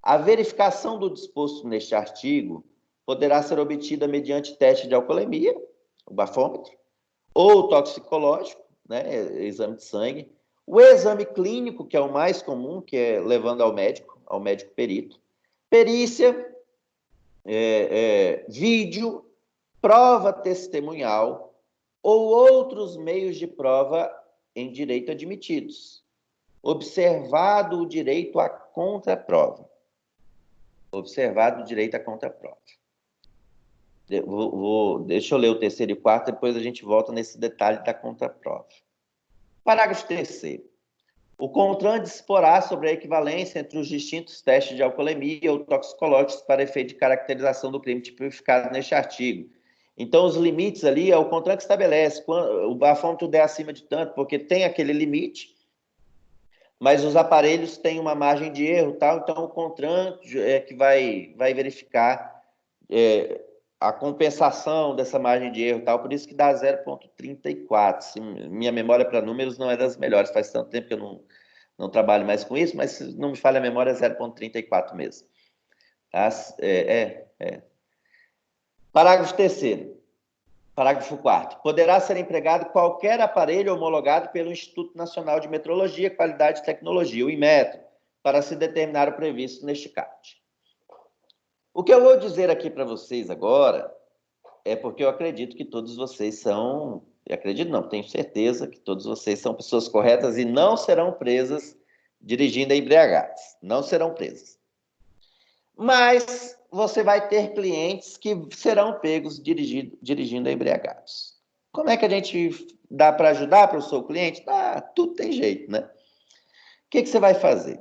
A verificação do disposto neste artigo poderá ser obtida mediante teste de alcoolemia, o bafômetro, ou toxicológico, né, exame de sangue, o exame clínico, que é o mais comum, que é levando ao médico perito, perícia, vídeo, prova testemunhal ou outros meios de prova em direito admitidos, observado o direito à contraprova. Deixa eu ler o 3º e 4º, depois a gente volta nesse detalhe da contraprova. Parágrafo 3º. O CONTRAN disporá sobre a equivalência entre os distintos testes de alcoolemia ou toxicológicos para efeito de caracterização do crime tipificado neste artigo. Então, os limites ali é o CONTRAN que estabelece. Quando o bafômetro der acima de tanto, porque tem aquele limite, mas os aparelhos têm uma margem de erro, tal. Então, o CONTRAN é que vai verificar a compensação dessa margem de erro, tal. Por isso que dá 0,34. Minha memória para números não é das melhores, faz tanto tempo que eu não trabalho mais com isso, mas se não me falha a memória, é 0,34 mesmo. Parágrafo 3º. Parágrafo 4º. Poderá ser empregado qualquer aparelho homologado pelo Instituto Nacional de Metrologia, Qualidade e Tecnologia, o INMETRO, para se determinar o previsto neste caput. O que eu vou dizer aqui para vocês agora é porque eu acredito que todos vocês são... Acredito não, tenho certeza que todos vocês são pessoas corretas e não serão presas dirigindo embriagados. Não serão presas. Mas você vai ter clientes que serão pegos dirigindo embriagados. Como é que a gente dá para ajudar para o seu cliente? Tudo tem jeito, né? O que você vai fazer?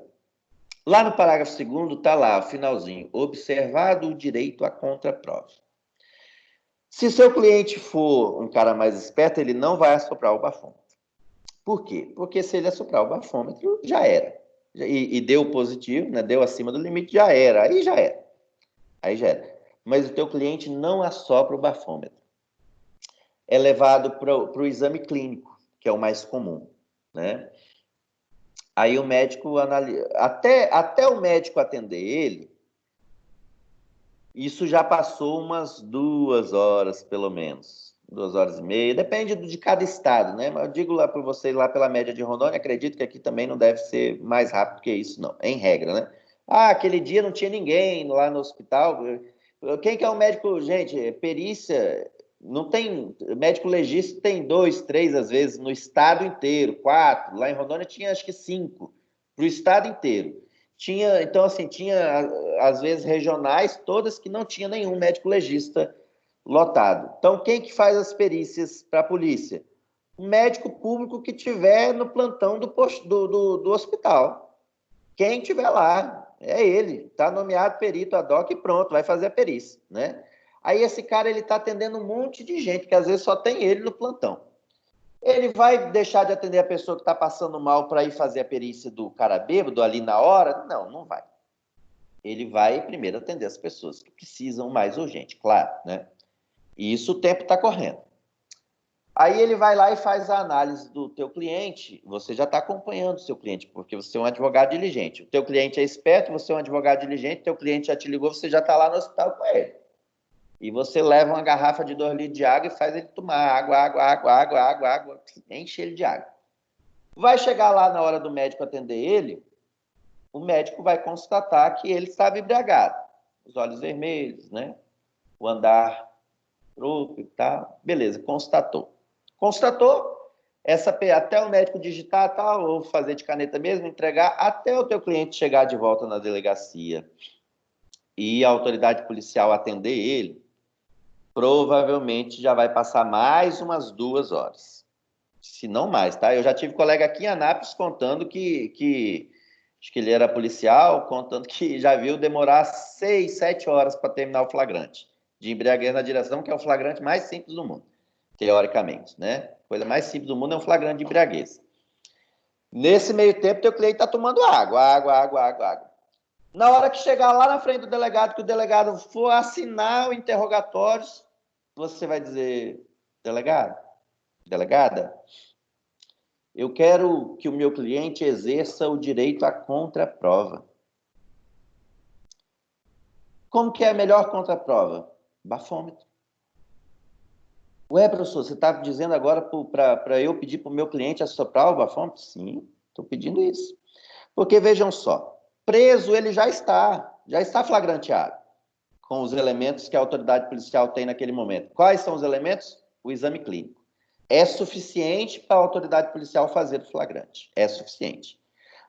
Lá no parágrafo 2º está lá, o finalzinho, observado o direito à contraprova. Se seu cliente for um cara mais esperto, ele não vai assoprar o bafômetro. Por quê? Porque se ele assoprar o bafômetro, já era. E deu positivo, né? Deu acima do limite, já era. Aí já era. Mas o teu cliente não assopra o bafômetro. É levado para o exame clínico, que é o mais comum, né? Aí o médico analisa... Até o médico atender ele, isso já passou umas 2 horas, pelo menos. 2h30, depende de cada estado, né? Mas eu digo lá para vocês, lá pela média de Rondônia, acredito que aqui também não deve ser mais rápido que isso, não. Em regra, né? Aquele dia não tinha ninguém lá no hospital. Quem que é o médico? Gente, perícia, não tem... Médico legista tem 2, 3, às vezes, no estado inteiro, 4. Lá em Rondônia tinha, acho que 5, para o estado inteiro. Então, assim, tinha, às vezes, regionais, todas que não tinha nenhum médico legista lotado. Então, quem que faz as perícias para a polícia? O médico público que tiver no plantão do hospital. Quem tiver lá, é ele. Está nomeado perito ad hoc e pronto, vai fazer a perícia, né? Aí esse cara, ele está atendendo um monte de gente, que às vezes só tem ele no plantão. Ele vai deixar de atender a pessoa que está passando mal para ir fazer a perícia do cara bêbado ali na hora? Não, não vai. Ele vai primeiro atender as pessoas que precisam mais urgente, claro, né? E isso o tempo está correndo. Aí ele vai lá e faz a análise do teu cliente, você já está acompanhando o seu cliente, porque você é um advogado diligente. O teu cliente é esperto, você é um advogado diligente, teu cliente já te ligou, você já está lá no hospital com ele. E você leva uma garrafa de 2 litros de água e faz ele tomar água, enche ele de água. Vai chegar lá na hora do médico atender ele, o médico vai constatar que ele estava embriagado. Os olhos vermelhos, né? O andar truco e tal. Beleza, constatou. Até o médico digitar, tal, ou fazer de caneta mesmo, entregar, até o teu cliente chegar de volta na delegacia e a autoridade policial atender ele, provavelmente já vai passar mais umas 2 horas. Se não mais, tá? Eu já tive colega aqui em Anápolis contando que acho que ele era policial, contando que já viu demorar 6, 7 horas para terminar o flagrante de embriaguez na direção, que é o flagrante mais simples do mundo, teoricamente, né? A coisa mais simples do mundo é um flagrante de embriaguez. Nesse meio tempo, teu cliente está tomando água. Na hora que chegar lá na frente do delegado, que o delegado for assinar o interrogatório, você vai dizer: delegado, delegada, eu quero que o meu cliente exerça o direito à contraprova. Como que é a melhor contraprova? Bafômetro. Ué, professor, você está dizendo agora para eu pedir para o meu cliente assoprar o bafômetro? Sim, estou pedindo isso. Porque, vejam só, preso ele já está flagranteado com os elementos que a autoridade policial tem naquele momento. Quais são os elementos? O exame clínico. É suficiente para a autoridade policial fazer o flagrante. É suficiente.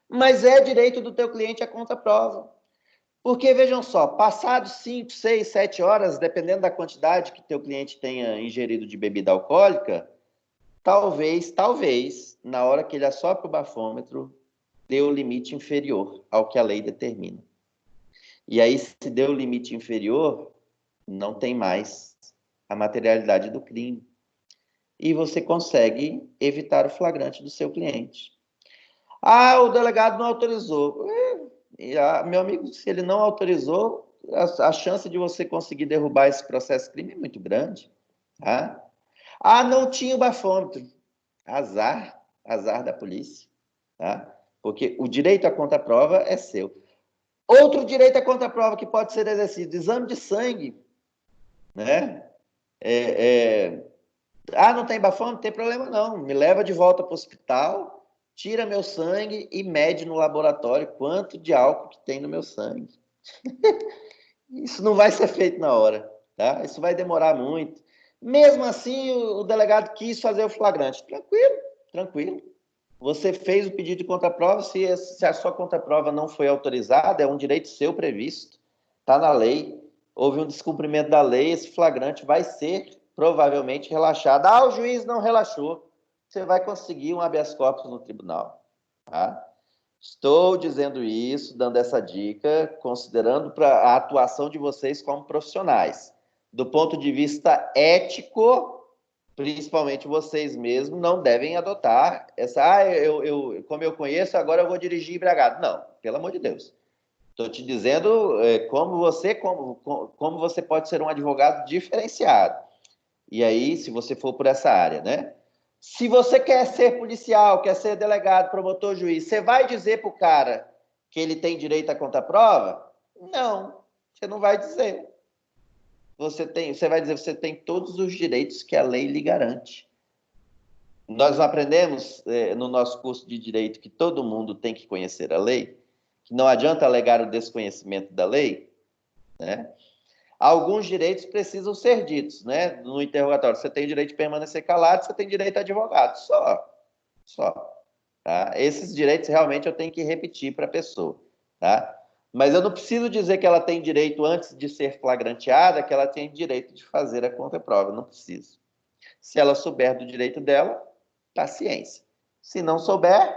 Mas é direito do teu cliente a contraprova. Porque, vejam só, passados 5, 6, 7 horas, dependendo da quantidade que teu cliente tenha ingerido de bebida alcoólica, talvez, na hora que ele assopra o bafômetro, deu limite inferior ao que a lei determina. E aí, se deu limite inferior, não tem mais a materialidade do crime. E você consegue evitar o flagrante do seu cliente. Ah, o delegado não autorizou. Meu amigo, se ele não autorizou, a chance de você conseguir derrubar esse processo crime é muito grande. Tá? Ah, não tinha o bafômetro. Azar da polícia. Tá? Porque o direito à contraprova é seu. Outro direito à contraprova que pode ser exercido, exame de sangue. Né? Não tem bafômetro? Não tem problema não. Me leva de volta para o hospital, tira meu sangue e mede no laboratório quanto de álcool que tem no meu sangue. Isso não vai ser feito na hora, tá? Isso vai demorar muito. Mesmo assim, o delegado quis fazer o flagrante. Tranquilo, tranquilo. Você fez o pedido de contraprova, se a sua contraprova não foi autorizada, é um direito seu previsto, está na lei, houve um descumprimento da lei, esse flagrante vai ser provavelmente relaxado. Ah, o juiz não relaxou. Você vai conseguir um habeas corpus no tribunal, tá? Estou dizendo isso, dando essa dica, considerando a atuação de vocês como profissionais. Do ponto de vista ético, principalmente vocês mesmos, não devem adotar essa... como eu conheço, agora eu vou dirigir embriagado. Não, pelo amor de Deus. Estou te dizendo como você pode ser um advogado diferenciado. E aí, se você for por essa área, né? Se você quer ser policial, quer ser delegado, promotor, juiz, você vai dizer para o cara que ele tem direito à contraprova? Não, você não vai dizer. Você vai dizer que você tem todos os direitos que a lei lhe garante. Nós aprendemos no nosso curso de direito que todo mundo tem que conhecer a lei, que não adianta alegar o desconhecimento da lei, né? Alguns direitos precisam ser ditos, né? No interrogatório, você tem o direito de permanecer calado, você tem direito a advogado, só. Tá? Esses direitos realmente eu tenho que repetir para a pessoa, tá? Mas eu não preciso dizer que ela tem direito, antes de ser flagranteada, que ela tem direito de fazer a contraprova, não preciso. Se ela souber do direito dela, paciência. Se não souber,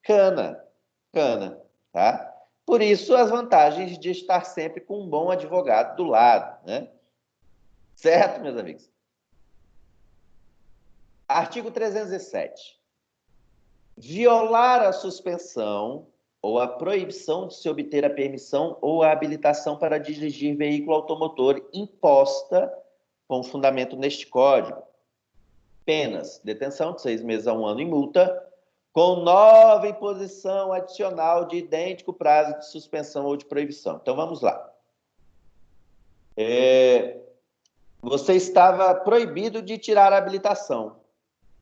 cana, tá? Por isso, as vantagens de estar sempre com um bom advogado do lado, né? Certo, meus amigos? Artigo 307. Violar a suspensão ou a proibição de se obter a permissão ou a habilitação para dirigir veículo automotor imposta com fundamento neste Código. Penas: detenção de 6 meses a 1 ano e multa, com nova imposição adicional de idêntico prazo de suspensão ou de proibição. Então, vamos lá. Você estava proibido de tirar a habilitação,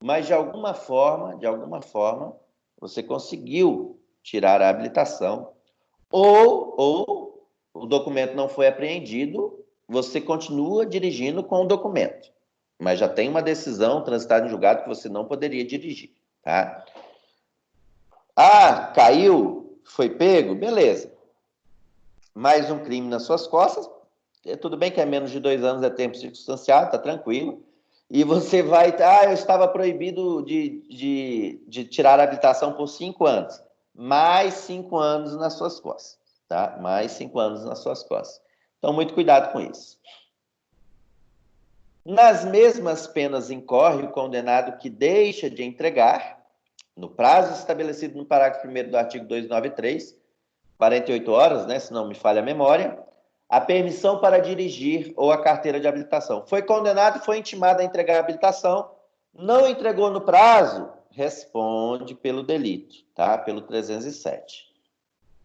mas, de alguma forma, você conseguiu tirar a habilitação, ou o documento não foi apreendido, você continua dirigindo com o documento, mas já tem uma decisão transitada em julgado que você não poderia dirigir, tá? Ah, caiu, foi pego, beleza. Mais um crime nas suas costas, tudo bem que é menos de 2 anos, é tempo circunstanciado, tá tranquilo. E você vai... eu estava proibido de tirar a habilitação por 5 anos. Mais 5 anos nas suas costas, tá? Mais 5 anos nas suas costas. Então, muito cuidado com isso. Nas mesmas penas incorre o condenado que deixa de entregar, no prazo estabelecido no parágrafo 1º do artigo 293, 48 horas, né, se não me falha a memória, a permissão para dirigir ou a carteira de habilitação. Foi condenado, foi intimado a entregar a habilitação, não entregou no prazo, responde pelo delito, tá? Pelo 307.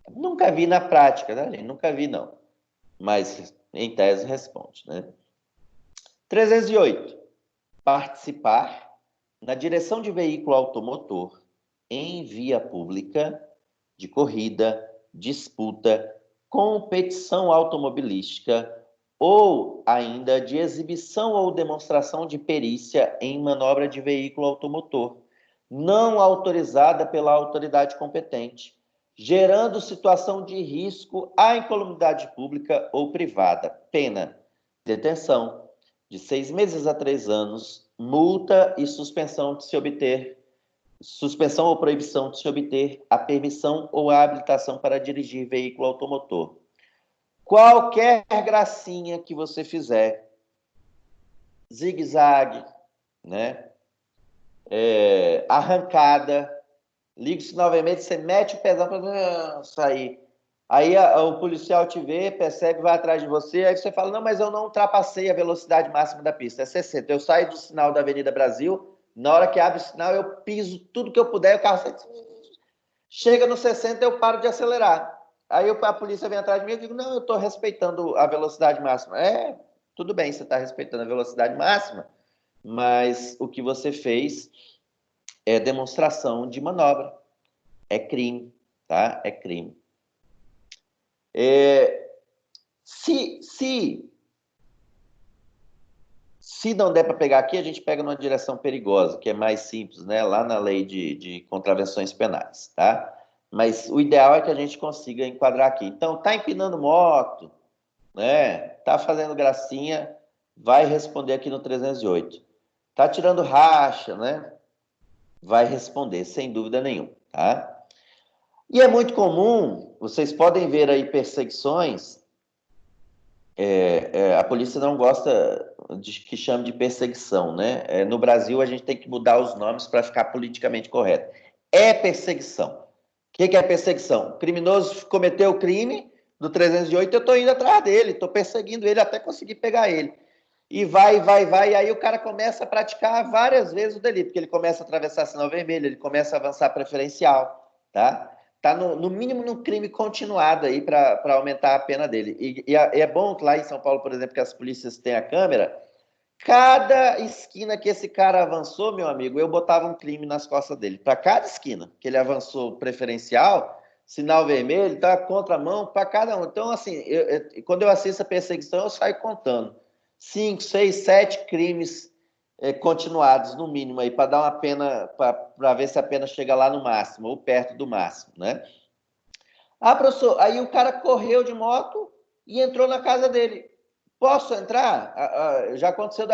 Nunca vi na prática, né, gente? Nunca vi, não. Mas, em tese, responde, né? 308. Participar na direção de veículo automotor em via pública, de corrida, disputa, competição automobilística ou ainda de exibição ou demonstração de perícia em manobra de veículo automotor, não autorizada pela autoridade competente, gerando situação de risco à incolumidade pública ou privada. Pena: detenção de 6 meses a 3 anos, multa e suspensão de se obter suspensão ou proibição de se obter a permissão ou a habilitação para dirigir veículo automotor. Qualquer gracinha que você fizer, zigue-zague, né? Arrancada, liga o sinal vermelho, você mete o pezão para sair. Aí o policial te vê, percebe, vai atrás de você, aí você fala, não, mas eu não ultrapassei a velocidade máxima da pista, é 60. Eu saio do sinal da Avenida Brasil, na hora que abre o sinal, eu piso tudo que eu puder, o carro chega no 60, eu paro de acelerar. Aí a polícia vem atrás de mim, eu digo, não, eu estou respeitando a velocidade máxima. Tudo bem, você está respeitando a velocidade máxima, mas o que você fez é demonstração de manobra. É crime, tá? É crime. Se não der para pegar aqui, a gente pega numa direção perigosa, que é mais simples, né? Lá na lei de contravenções penais, tá? Mas o ideal é que a gente consiga enquadrar aqui. Então, tá empinando moto, né? Tá fazendo gracinha, vai responder aqui no 308. Tá tirando racha, né? Vai responder, sem dúvida nenhuma, tá? E é muito comum, vocês podem ver aí perseguições, a polícia não gosta de que chame de perseguição, né? No Brasil, a gente tem que mudar os nomes para ficar politicamente correto. É perseguição. O que é perseguição? O criminoso cometeu o crime do 308, eu estou indo atrás dele, estou perseguindo ele até conseguir pegar ele. E vai, e aí o cara começa a praticar várias vezes o delito, porque ele começa a atravessar sinal vermelho, ele começa a avançar preferencial, tá? Tá no mínimo no crime continuado aí para aumentar a pena dele. E é bom que lá em São Paulo, por exemplo, que as polícias têm a câmera, cada esquina que esse cara avançou, meu amigo, eu botava um crime nas costas dele. Para cada esquina que ele avançou preferencial, sinal vermelho, tá, contramão, para cada um. Então, assim, quando eu assisto a perseguição, eu saio contando 5, 6, 7 crimes continuados, no mínimo, aí, para dar uma pena, para ver se a pena chega lá no máximo, ou perto do máximo, né? Ah, professor, aí o cara correu de moto e entrou na casa dele. Posso entrar? Já aconteceu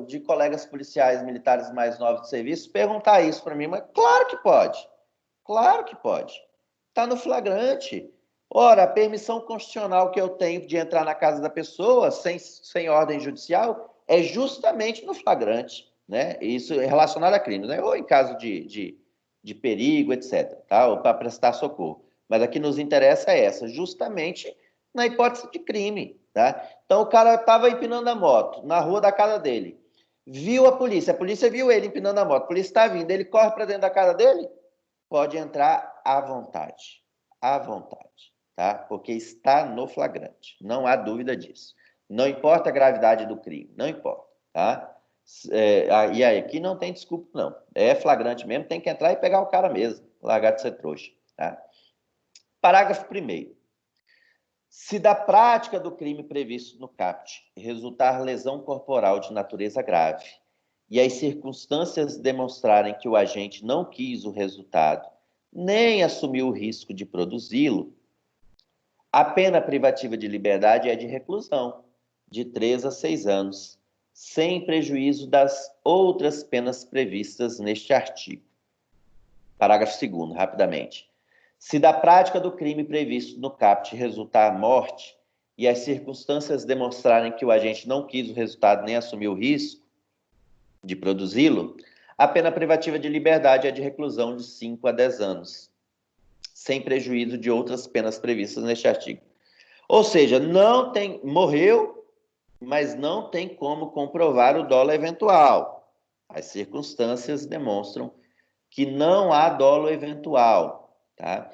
de colegas policiais militares mais novos de serviço perguntar isso para mim, mas claro que pode. Claro que pode. Está no flagrante. Ora, a permissão constitucional que eu tenho de entrar na casa da pessoa sem ordem judicial é justamente no flagrante, né? Isso é relacionado a crime, né? Ou em caso de perigo, etc., tá? Ou para prestar socorro. Mas aqui nos interessa essa, justamente na hipótese de crime, tá? Então o cara estava empinando a moto na rua da casa dele, viu a polícia viu ele empinando a moto, a polícia está vindo, ele corre para dentro da casa dele, pode entrar à vontade, tá? Porque está no flagrante, não há dúvida disso. Não importa a gravidade do crime, não importa, tá? E aí, aqui não tem desculpa, não. É flagrante mesmo, tem que entrar e pegar o cara mesmo, largar de ser trouxa, tá? Parágrafo 1º. Se da prática do crime previsto no caput resultar lesão corporal de natureza grave e as circunstâncias demonstrarem que o agente não quis o resultado, nem assumiu o risco de produzi-lo, a pena privativa de liberdade é de reclusão, de 3 a 6 anos, sem prejuízo das outras penas previstas neste artigo. Parágrafo 2º, rapidamente. Se da prática do crime previsto no caput resultar morte e as circunstâncias demonstrarem que o agente não quis o resultado nem assumiu o risco de produzi-lo, a pena privativa de liberdade é de reclusão de 5 a 10 anos, sem prejuízo de outras penas previstas neste artigo. Ou seja, morreu, mas não tem como comprovar o dolo eventual. As circunstâncias demonstram que não há dolo eventual, tá?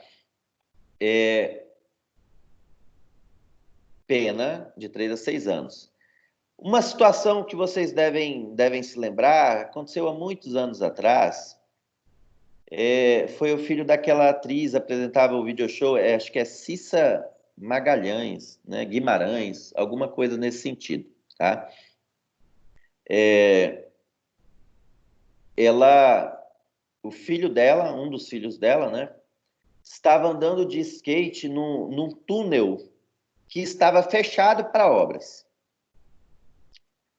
Pena de 3 a 6 anos. Uma situação que vocês devem se lembrar, aconteceu há muitos anos atrás, foi o filho daquela atriz, apresentava o video show, acho que é Cissa Magalhães, né? Guimarães, alguma coisa nesse sentido, tá? O filho dela, um dos filhos dela, né? Estava andando de skate num túnel que estava fechado para obras.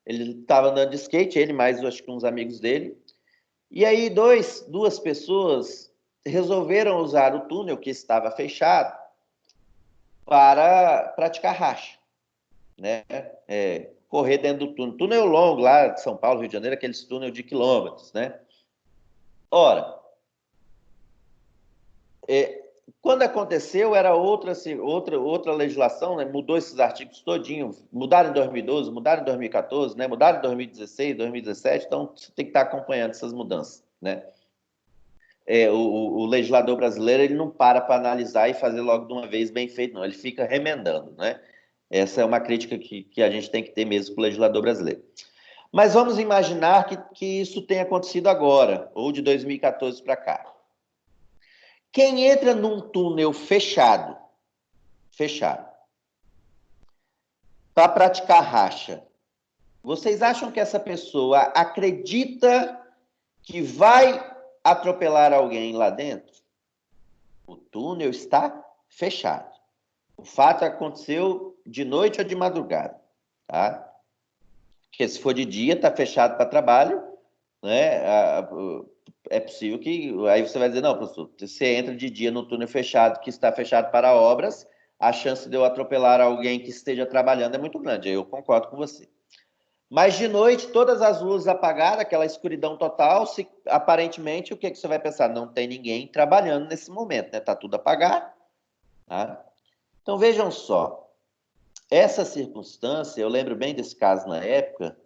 Ele estava andando de skate, ele mais, acho que uns amigos dele, E aí duas pessoas resolveram usar o túnel que estava fechado para praticar racha, né? Correr dentro do túnel. Túnel longo lá de São Paulo, Rio de Janeiro, aqueles túnel de quilômetros, né? Ora, quando aconteceu, era outra legislação, né? Mudou esses artigos todinho, mudaram em 2012, mudaram em 2014, né? Mudaram em 2016, 2017, então você tem que estar acompanhando essas mudanças, né? O legislador brasileiro ele não para analisar e fazer logo de uma vez bem feito, não. Ele fica remendando, né? Essa é uma crítica que a gente tem que ter mesmo com o legislador brasileiro. Mas vamos imaginar que isso tenha acontecido agora, ou de 2014 para cá. Quem entra num túnel fechado, para praticar racha, vocês acham que essa pessoa acredita que vai atropelar alguém lá dentro? O túnel está fechado. O fato aconteceu de noite ou de madrugada, tá? Porque se for de dia, está fechado para trabalho, né? É possível que... Aí você vai dizer, não, professor, você entra de dia no túnel fechado, que está fechado para obras, a chance de eu atropelar alguém que esteja trabalhando é muito grande. Eu concordo com você. Mas de noite, todas as luzes apagadas, aquela escuridão total, aparentemente, o que você vai pensar? Não tem ninguém trabalhando nesse momento, né? Está tudo apagado. Tá? Então, vejam só. Essa circunstância, eu lembro bem desse caso na época,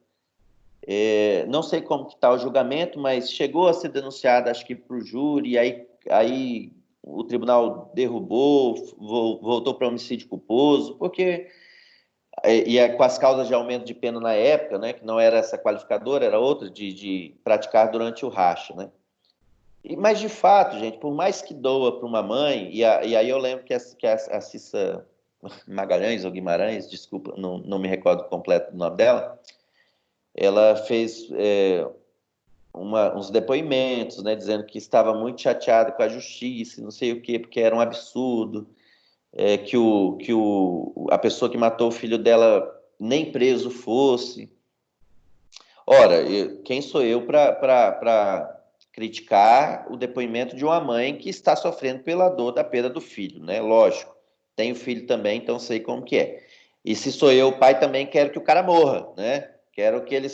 não sei como que está o julgamento, mas chegou a ser denunciado, acho que para o júri, aí o tribunal derrubou, voltou para homicídio culposo, porque... com as causas de aumento de pena na época, né, que não era essa qualificadora, era outra, de praticar durante o racha, né? Mas, de fato, gente, por mais que doa para uma mãe, e aí eu lembro que a Cissa Magalhães, ou Guimarães, desculpa, não me recordo completo do nome dela, ela fez uns depoimentos, né, dizendo que estava muito chateada com a justiça, não sei o quê, porque era um absurdo, a pessoa que matou o filho dela nem preso fosse. Ora, quem sou eu para criticar o depoimento de uma mãe que está sofrendo pela dor da perda do filho, né? Lógico, tenho filho também, então sei como que é. E se sou eu, o pai, também quero que o cara morra, né? Quero que ele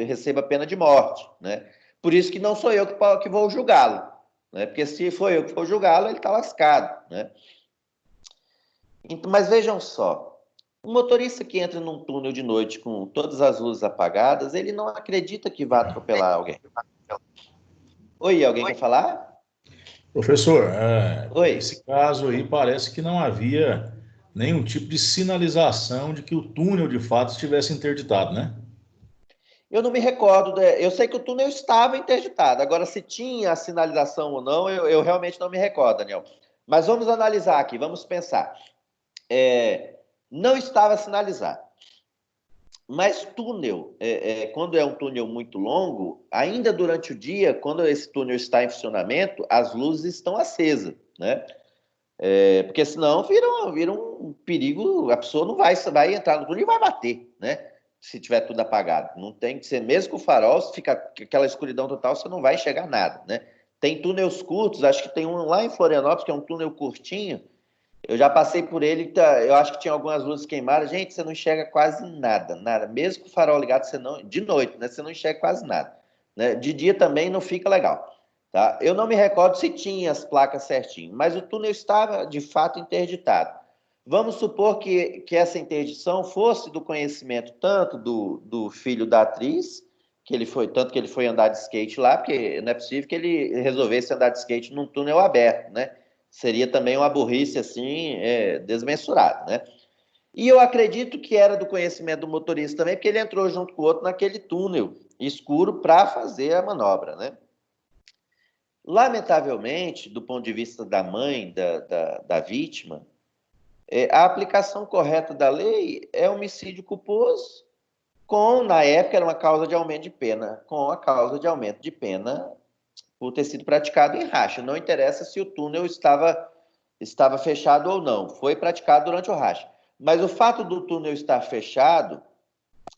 receba pena de morte, né? Por isso que não sou eu que vou julgá-lo, né? Porque se for eu que for julgá-lo, ele está lascado, né? Então, mas vejam só, o motorista que entra num túnel de noite com todas as luzes apagadas, ele não acredita que vai atropelar alguém. Oi, alguém quer falar?
Professor,
Oi.
nesse caso aí parece que não havia nenhum tipo de sinalização de que o túnel de fato estivesse interditado, né?
Eu não me recordo, eu sei que o túnel estava interditado, agora se tinha a sinalização ou não, eu realmente não me recordo, Daniel. Mas vamos analisar aqui, vamos pensar. Não estava sinalizado. Mas túnel, quando é um túnel muito longo, ainda durante o dia, quando esse túnel está em funcionamento, as luzes estão acesas, né? Porque senão vira um perigo, a pessoa não vai entrar no túnel e vai bater, né? Se tiver tudo apagado. Não tem que ser, mesmo com o farol, se fica aquela escuridão total, você não vai enxergar nada, né? Tem túneis curtos, acho que tem um lá em Florianópolis, que é um túnel curtinho, eu já passei por ele, eu acho que tinha algumas luzes queimadas. Gente, você não enxerga quase nada, nada. Mesmo com o farol ligado, de noite, né? Você não enxerga quase nada. Né? De dia também não fica legal. Tá? Eu não me recordo se tinha as placas certinho, mas o túnel estava, de fato, interditado. Vamos supor que essa interdição fosse do conhecimento tanto do filho da atriz, tanto que ele foi andar de skate lá, porque não é possível que ele resolvesse andar de skate num túnel aberto, né? Seria também uma burrice assim, desmensurada, né? E eu acredito que era do conhecimento do motorista também, porque ele entrou junto com o outro naquele túnel escuro para fazer a manobra, né? Lamentavelmente, do ponto de vista da mãe da vítima, a aplicação correta da lei é homicídio culposo na época era uma causa de aumento de pena, com a causa de aumento de pena por ter sido praticado em racha. Não interessa se o túnel estava fechado ou não. Foi praticado durante o racha. Mas o fato do túnel estar fechado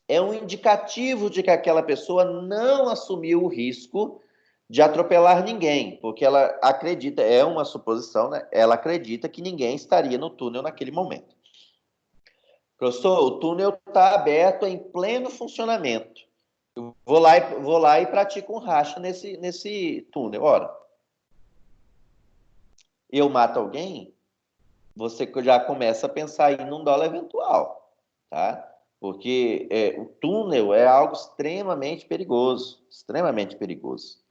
é um indicativo de que aquela pessoa não assumiu o risco de atropelar ninguém, porque ela acredita, é uma suposição, né? Ela acredita que ninguém estaria no túnel naquele momento. Professor, o túnel está aberto em pleno funcionamento. Eu vou lá e pratico um racha nesse túnel. Ora, eu mato alguém, você já começa a pensar aí num dolo eventual, tá? Porque o túnel é algo extremamente perigoso,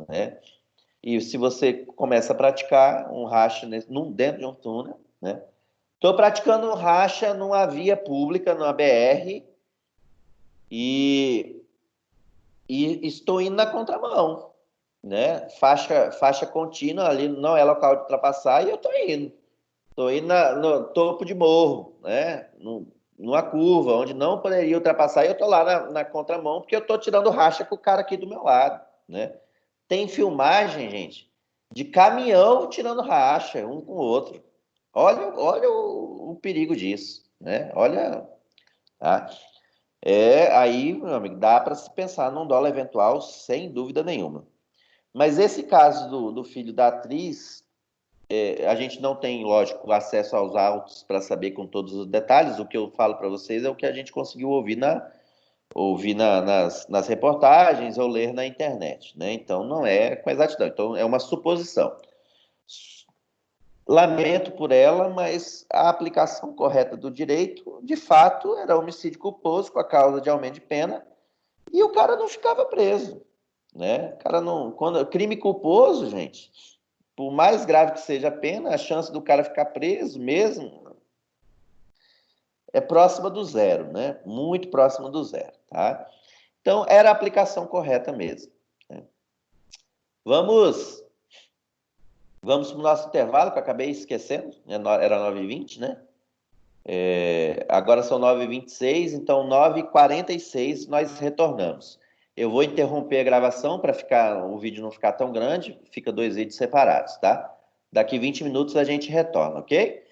né? E se você começa a praticar um racha dentro de um túnel, né? Estou praticando um racha numa via pública, numa BR, e estou indo na contramão, né? Faixa contínua ali, não é local de ultrapassar, e eu estou indo. Estou indo no topo de morro, né? Numa curva, onde não poderia ultrapassar, e eu estou lá na contramão, porque eu estou tirando racha com o cara aqui do meu lado, né? Tem filmagem, gente, de caminhão tirando racha, um com o outro. Olha o perigo disso, né? Olha, tá? Aí, meu amigo, dá para se pensar num dolo eventual, sem dúvida nenhuma. Mas esse caso do filho da atriz, a gente não tem, lógico, acesso aos autos para saber com todos os detalhes. O que eu falo para vocês é o que a gente conseguiu ouvir nas reportagens ou ler na internet, né? Então, não é com exatidão. Então, é uma suposição. Lamento por ela, mas a aplicação correta do direito, de fato, era homicídio culposo com a causa de aumento de pena, e o cara não ficava preso, né? O cara não, quando crime culposo, gente, por mais grave que seja a pena, a chance do cara ficar preso mesmo é próxima do zero, né? Muito próxima do zero, tá? Então, era a aplicação correta mesmo, né? Vamos para o nosso intervalo, que eu acabei esquecendo, era 9h20, né? Agora são 9h26, então 9h46 nós retornamos. Eu vou interromper a gravação para o vídeo não ficar tão grande, fica 2 vídeos separados, tá? Daqui 20 minutos a gente retorna, ok?